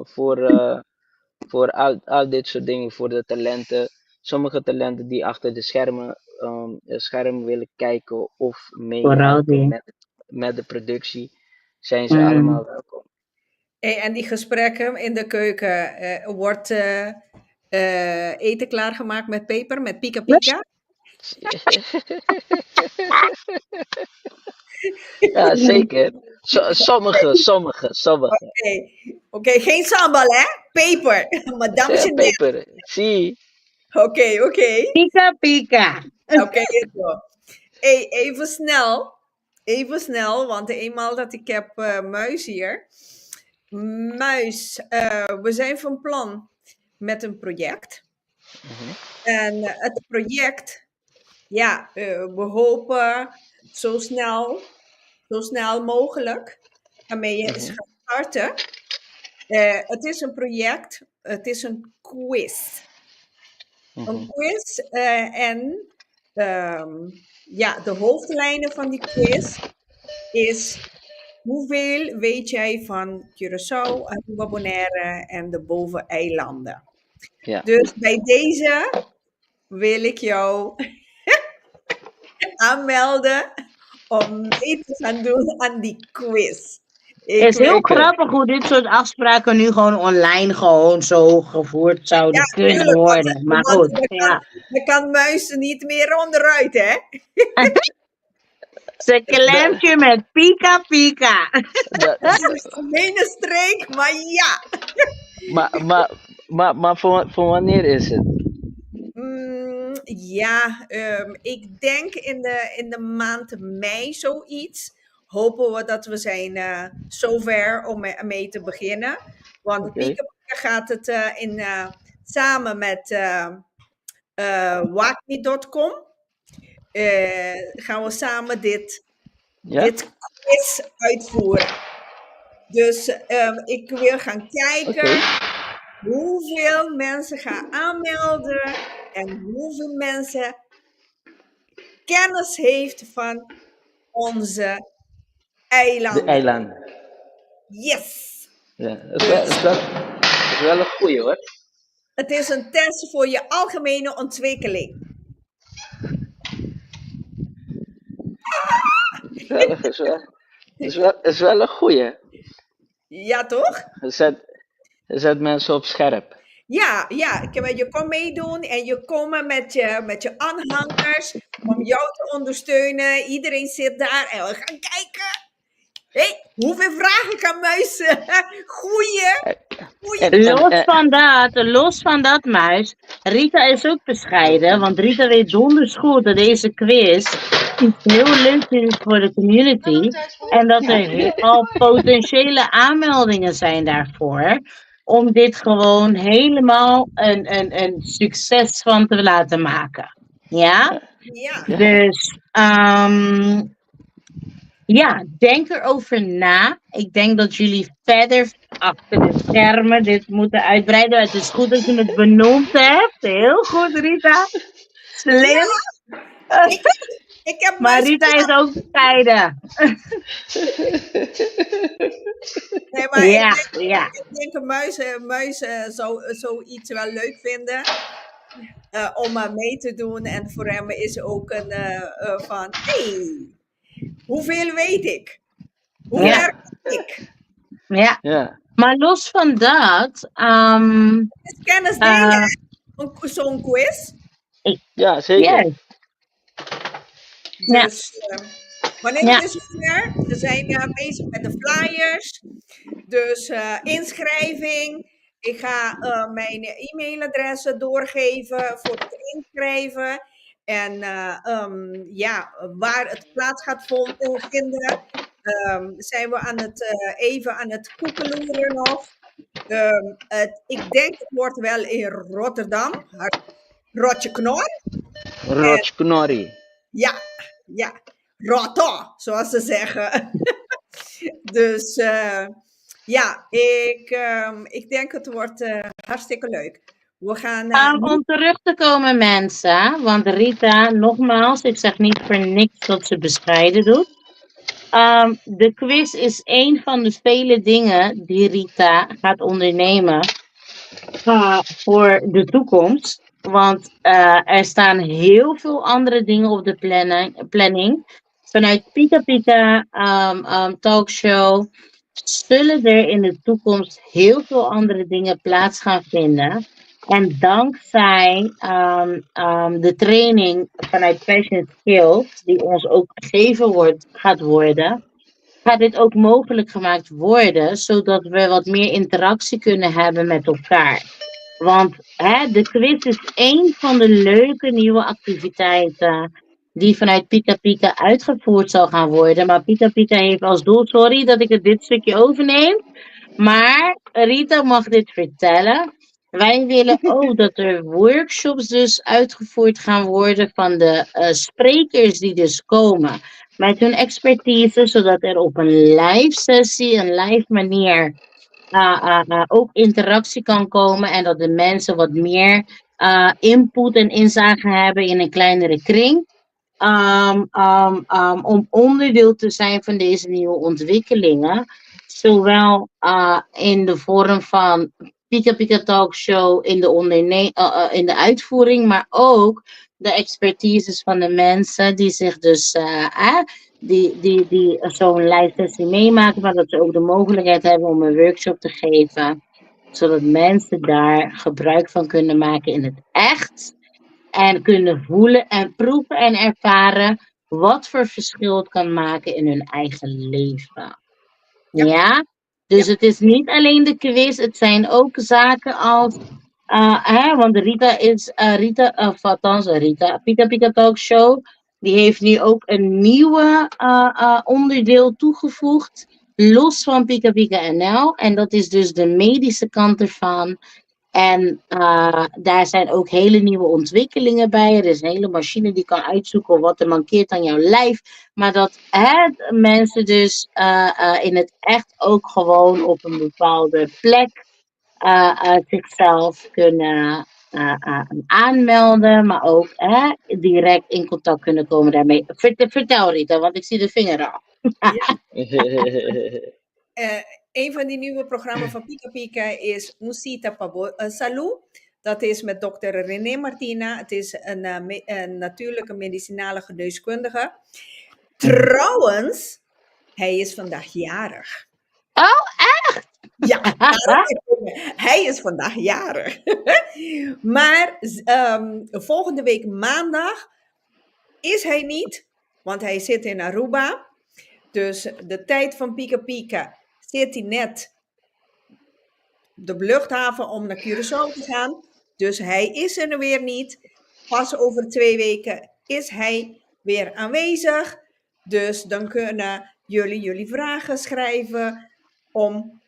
voor al dit soort dingen, voor de talenten. Sommige talenten die achter de schermen willen kijken of Vooral meehelpen die. met de productie, zijn ze allemaal welkom. En die gesprekken in de keuken, wordt eten klaargemaakt met peper, met pika pika? Ja, zeker. Sommige. Oké, geen sambal hè? Peper. Madame Ja, Chanel. peper. Zie. Oké. Pika pika. Oké, zo. Hey, even snel, want eenmaal dat ik heb Muis hier. Muis, we zijn van plan met een project. Mhm. En het project, ja, we hopen zo snel mogelijk ermee eens gaan starten. Het is een project, het is een quiz. Een quiz en ja, de hoofdlijnen van die quiz is: hoeveel weet jij van Curaçao, Aruba, Bonaire en de boveneilanden? Ja. Dus bij deze wil ik jou aanmelden om mee te gaan doen aan die quiz. Het is heel grappig hoe dit soort afspraken nu gewoon online gewoon zo gevoerd zouden kunnen tuurlijk, worden. Maar want goed, ja. je kan Muis niet meer onderuit, hè? Ze klemt je met pika pika. Dat, Dat is een gemene streek, maar ja. maar voor wanneer is het? Ja, ik denk in de maand mei zoiets. Hopen we dat we zijn zover om mee te beginnen. Want Oké. Pika Pika gaat het samen met Wacni.com gaan we samen dit quiz uitvoeren. Dus ik wil gaan kijken hoeveel mensen gaan aanmelden en hoeveel mensen kennis heeft van onze eilanden. De eilanden. Yes! Ja, dat is wel een goeie hoor. Het is een test voor je algemene ontwikkeling. Is wel een goeie. Ja, toch? Zet mensen op scherp. Ja, je kan meedoen en je komt met je aanhangers om jou te ondersteunen. Iedereen zit daar en we gaan kijken. Hey, hoeveel vragen kan Muis? Goeie. Los van dat, Muis. Rita is ook bescheiden, want Rita weet donders goed dat deze quiz iets heel leuks is voor de community. En dat er al potentiële aanmeldingen zijn daarvoor. Om dit gewoon helemaal een succes van te laten maken. Ja? Ja. Dus, ja, denk erover na. Ik denk dat jullie verder achter de schermen dit moeten uitbreiden. Het is goed dat je het benoemd hebt. Heel goed, Rita. Slim. Ik heb Maar Rita is ook bescheiden. Nee, maar Ja, ik denk een muis zou zoiets wel leuk vinden om mee te doen. En voor hem is ook een van, hey, hoeveel weet ik? Hoe werk ik? Ja. Maar los van dat... is kennis delen, zo'n quiz. Ja, zeker. Yes. Dus wanneer is het zover? We zijn bezig met de flyers. Dus inschrijving. Ik ga mijn e-mailadressen doorgeven voor het inschrijven. En waar het plaats gaat vinden, zijn we even aan het koekeloeren nog. Ik denk het wordt wel in Rotterdam, Rotje Knor. Roch Knorri. Ja, Rotta, zoals ze zeggen. Dus ik denk het wordt hartstikke leuk. We gaan Om terug te komen, mensen, want Rita, nogmaals, ik zeg niet voor niks dat ze bescheiden doet. De quiz is een van de vele dingen die Rita gaat ondernemen voor de toekomst. Want er staan heel veel andere dingen op de planning. Vanuit Pika Pika Talkshow zullen er in de toekomst heel veel andere dingen plaats gaan vinden. En dankzij de training vanuit Passion Skills, die ons ook gegeven gaat worden, gaat dit ook mogelijk gemaakt worden, zodat we wat meer interactie kunnen hebben met elkaar. Want de quiz is één van de leuke nieuwe activiteiten die vanuit Pika Pika uitgevoerd zal gaan worden. Maar Pika Pika heeft als doel, sorry dat ik het dit stukje overneem, maar Rita mag dit vertellen. Wij willen ook dat er workshops dus uitgevoerd gaan worden van de sprekers die dus komen met hun expertise, zodat er op een live sessie, een live manier ook interactie kan komen en dat de mensen wat meer input en inzage hebben in een kleinere kring. Om onderdeel te zijn van deze nieuwe ontwikkelingen. Zowel in de vorm van Pika Pika Talk Show in de uitvoering, maar ook de expertises van de mensen die zich dus die zo'n live sessie meemaken, maar dat ze ook de mogelijkheid hebben om een workshop te geven, zodat mensen daar gebruik van kunnen maken in het echt en kunnen voelen en proeven en ervaren wat voor verschil het kan maken in hun eigen leven. Ja? Dus het is niet alleen de quiz, het zijn ook zaken als want Rita Pika Pika Talk Show, die heeft nu ook een nieuwe onderdeel toegevoegd, los van Pika Pika NL. En dat is dus de medische kant ervan. En daar zijn ook hele nieuwe ontwikkelingen bij. Er is een hele machine die kan uitzoeken wat er mankeert aan jouw lijf. Maar dat mensen dus in het echt ook gewoon op een bepaalde plek zichzelf kunnen aanmelden, maar ook direct in contact kunnen komen daarmee. Vertel Rita, want ik zie de vinger al. Een van die nieuwe programma's van Pika Pika is Musita Salud. Dat is met dokter René Martina. Het is een natuurlijke medicinale geneeskundige. Trouwens, hij is vandaag jarig. Oh, echt? Ja, hij is vandaag jarig. Maar volgende week maandag is hij niet, want hij zit in Aruba. Dus de tijd van Pika Pika zit hij net de luchthaven om naar Curaçao te gaan. Dus hij is er weer niet. Pas over 2 weken is hij weer aanwezig. Dus dan kunnen jullie vragen schrijven om,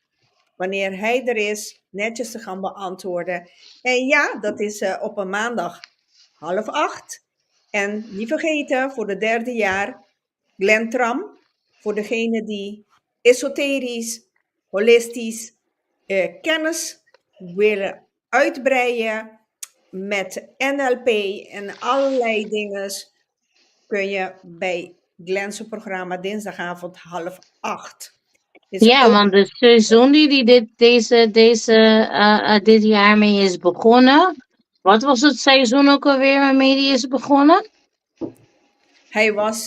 wanneer hij er is, netjes te gaan beantwoorden. En ja, dat is op een maandag 7:30. En niet vergeten, voor de 3e jaar, Glen Tram. Voor degene die esoterisch, holistisch kennis willen uitbreiden met NLP en allerlei dingen, kun je bij Glen's programma dinsdagavond 7:30. Ja, want de seizoen die dit jaar mee is begonnen. Wat was het seizoen ook alweer waarmee die is begonnen? Hij was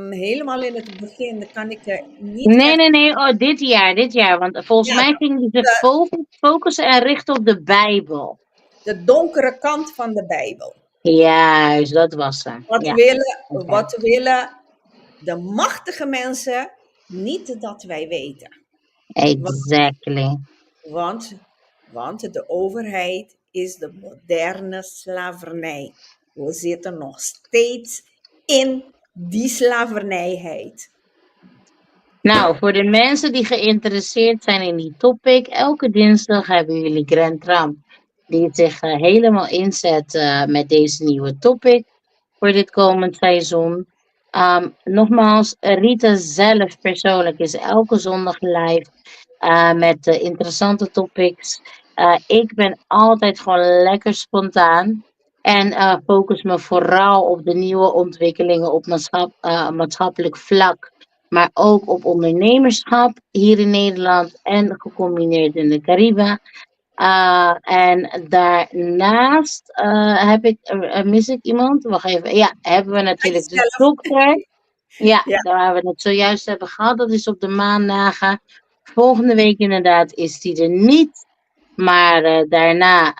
helemaal in het begin, dat kan ik niet... Nee. Oh, dit jaar. Want volgens mij ging hij zich focussen en richten op de Bijbel. De donkere kant van de Bijbel. Juist, dat was ze. Wat willen de machtige mensen niet dat wij weten? Exactly. Want de overheid is de moderne slavernij. We zitten nog steeds in die slavernijheid. Nou, voor de mensen die geïnteresseerd zijn in die topic, elke dinsdag hebben jullie Grand Tram, die zich helemaal inzet met deze nieuwe topic voor dit komend seizoen. Nogmaals, Rita zelf persoonlijk is elke zondag live met interessante topics. Ik ben altijd gewoon lekker spontaan en focus me vooral op de nieuwe ontwikkelingen op maatschappelijk vlak, maar ook op ondernemerschap hier in Nederland en gecombineerd in de Cariben. En daarnaast mis ik iemand? Wacht even. Ja, hebben we natuurlijk de Zelf. dokter. Ja, Ja. daar we het zojuist hebben gehad. Dat is op de maandagen. Volgende week inderdaad is die er niet. Maar daarna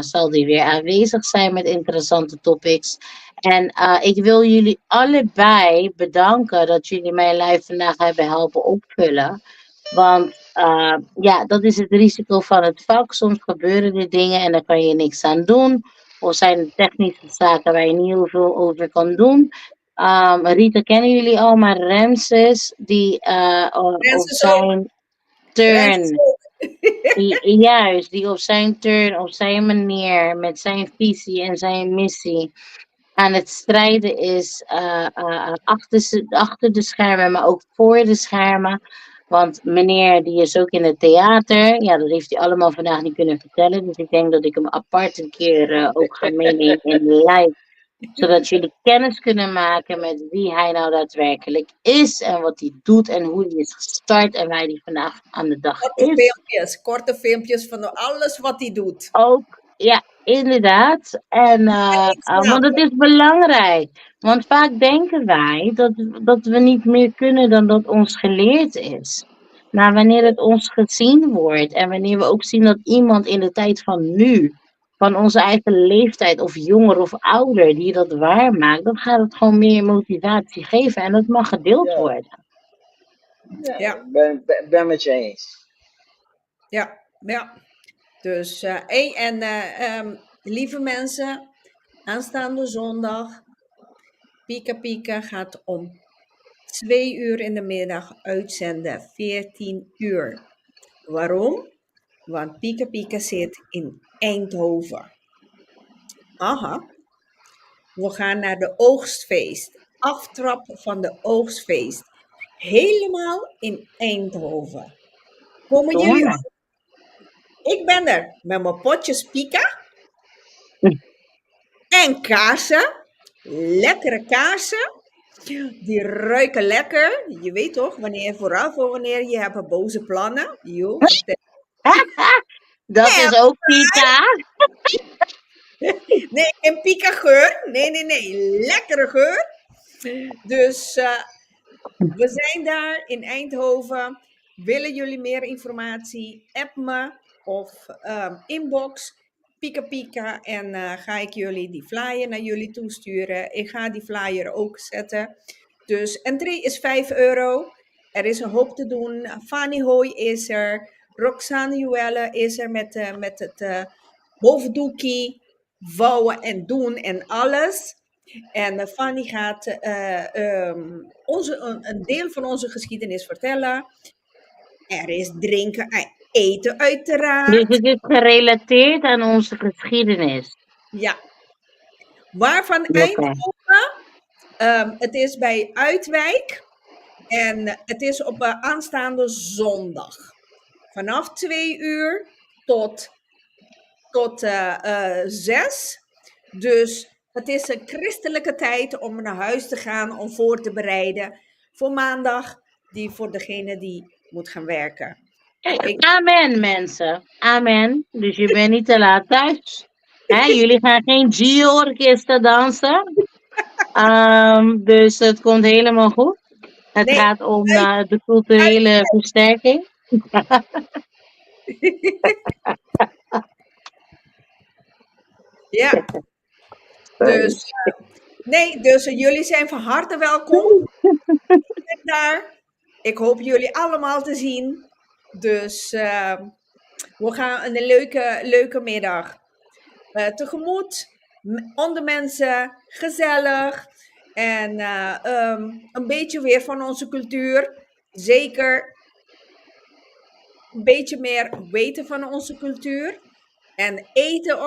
zal die weer aanwezig zijn met interessante topics. En ik wil jullie allebei bedanken dat jullie mij live vandaag hebben helpen opvullen. Want ja, dat is het risico van het vak. Soms gebeuren er dingen en daar kan je niks aan doen. Of zijn er technische zaken waar je niet heel veel over kan doen. Rita kennen jullie al, maar Ramses, die op Ramses ook. zijn turn, Ramses ook. die op zijn turn, op zijn manier, met zijn visie en zijn missie aan het strijden is achter de schermen, maar ook voor de schermen. Want meneer, die is ook in het theater. Ja, dat heeft hij allemaal vandaag niet kunnen vertellen. Dus ik denk dat ik hem apart een keer ook ga meenemen in de live. Zodat jullie kennis kunnen maken met wie hij nou daadwerkelijk is. En wat hij doet en hoe hij is gestart en waar hij vandaag aan de dag is. Korte filmpjes van alles wat hij doet. Ook, ja, inderdaad. En, want het is belangrijk. Want vaak denken wij dat we niet meer kunnen dan dat ons geleerd is. Maar wanneer het ons gezien wordt en wanneer we ook zien dat iemand in de tijd van nu, van onze eigen leeftijd of jonger of ouder, die dat waarmaakt, dan gaat het gewoon meer motivatie geven en dat mag gedeeld Ja. worden. Ja, ik ben met je eens. Ja. Dus, lieve mensen, aanstaande zondag, Pika Pika gaat om 2 uur in de middag uitzenden, 14 uur. Waarom? Want Pika Pika zit in Eindhoven. Aha. We gaan naar de oogstfeest. Aftrap van de oogstfeest. Helemaal in Eindhoven. Komen jullie Ja. ook? Ik ben er met mijn potjes pika en kaarsen. Lekkere kaarsen. Die ruiken lekker. Je weet toch, vooral voor wanneer je hebt boze plannen. Dat is ook Pika. Nee, geen pika geur. Nee. Lekkere geur. Dus we zijn daar in Eindhoven. Willen jullie meer informatie? App me of inbox Pika Pika en ga ik jullie die flyer naar jullie toesturen. Ik ga die flyer ook zetten. Dus entree is €5. Er is een hoop te doen. Fanny Hooy is er. Roxane Juelle is er met het hoofddoekie, vouwen en doen en alles. En Fanny gaat een deel van onze geschiedenis vertellen. Er is drinken en eten uiteraard. Dus het is gerelateerd aan onze geschiedenis. Ja. Waarvan Eindhoven? Het is bij Uitwijk. En het is op aanstaande zondag. Vanaf 2 uur tot 6. Dus het is een christelijke tijd om naar huis te gaan, om voor te bereiden voor maandag, voor degene die moet gaan werken. Amen, mensen. Amen. Dus je bent niet te laat thuis. Jullie gaan geen G-orkesten dansen. Dus het komt helemaal goed. Het gaat om de culturele versterking. Ja. Dus jullie zijn van harte welkom. Ik ben daar. Ik hoop jullie allemaal te zien. Dus we gaan een leuke middag tegemoet. onder mensen, gezellig. En een beetje weer van onze cultuur. Zeker een beetje meer weten van onze cultuur. En eten,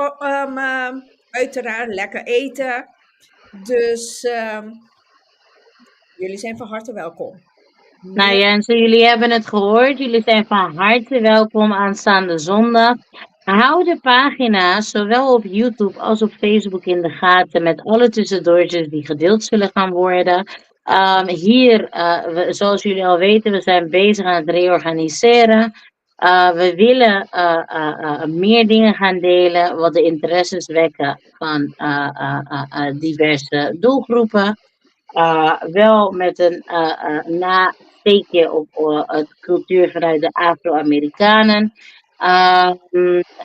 uiteraard lekker eten. Dus jullie zijn van harte welkom. Nou Jensen, jullie hebben het gehoord. Jullie zijn van harte welkom aanstaande zondag. Hou de pagina zowel op YouTube als op Facebook in de gaten met alle tussendoortjes die gedeeld zullen gaan worden. Hier, zoals jullie al weten, we zijn bezig aan het reorganiseren. We willen meer dingen gaan delen wat de interesses wekken van diverse doelgroepen. Wel met een steekje op het cultuur vanuit de Afro-Amerikanen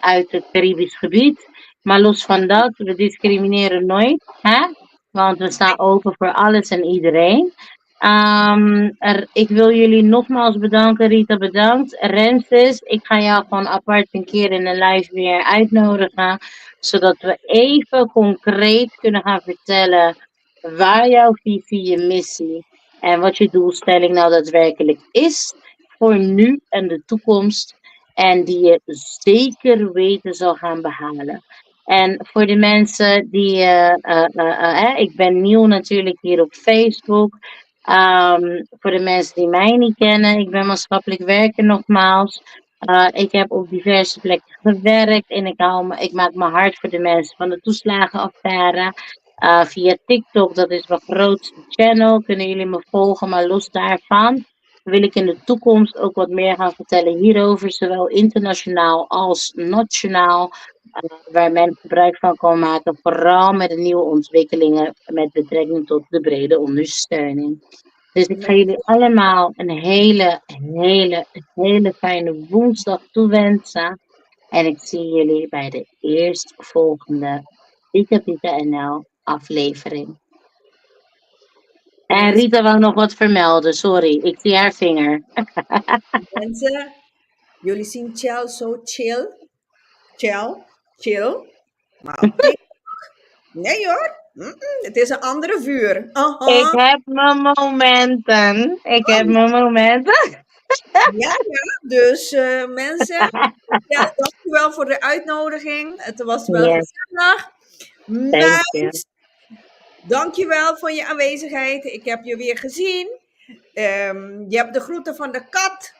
uit het Caribisch gebied. Maar los van dat, we discrimineren nooit, hè? Want we staan open voor alles en iedereen. Ik wil jullie nogmaals bedanken, Rita, bedankt. Renses, ik ga jou gewoon apart een keer in een live weer uitnodigen, zodat we even concreet kunnen gaan vertellen waar jouw visie, je missie en wat je doelstelling nou daadwerkelijk is voor nu en de toekomst. En die je zeker weten zal gaan behalen. En voor de mensen die, ik ben nieuw natuurlijk hier op Facebook. Voor de mensen die mij niet kennen, ik ben maatschappelijk werker nogmaals. Ik heb op diverse plekken gewerkt en ik maak me hard voor de mensen van de toeslagenaffaire. Via TikTok, dat is mijn grootste channel, kunnen jullie me volgen, maar los daarvan wil ik in de toekomst ook wat meer gaan vertellen hierover, zowel internationaal als nationaal, waar men gebruik van kan maken, vooral met de nieuwe ontwikkelingen met betrekking tot de brede ondersteuning. Dus ik ga jullie allemaal een hele fijne woensdag toewensen. En ik zie jullie bij de eerstvolgende Pika NL aflevering. En Rita wou nog wat vermelden, sorry, ik zie haar vinger. Mensen, jullie zien Chel zo chill. Chill. Maar op TikTok, nee hoor, het is een andere vuur. Ik heb mijn momenten. Ja, dus mensen, ja, dankjewel voor de uitnodiging. Het was wel gezellig. Nice. Dankjewel voor je aanwezigheid. Ik heb je weer gezien. Je hebt de groeten van de kat.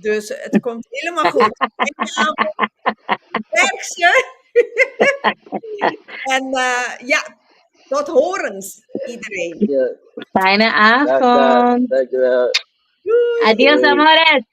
Dus het komt helemaal goed. Werk ze. En ja, tot horens iedereen. Ja. Fijne avond. Dankjewel. Adios, amores.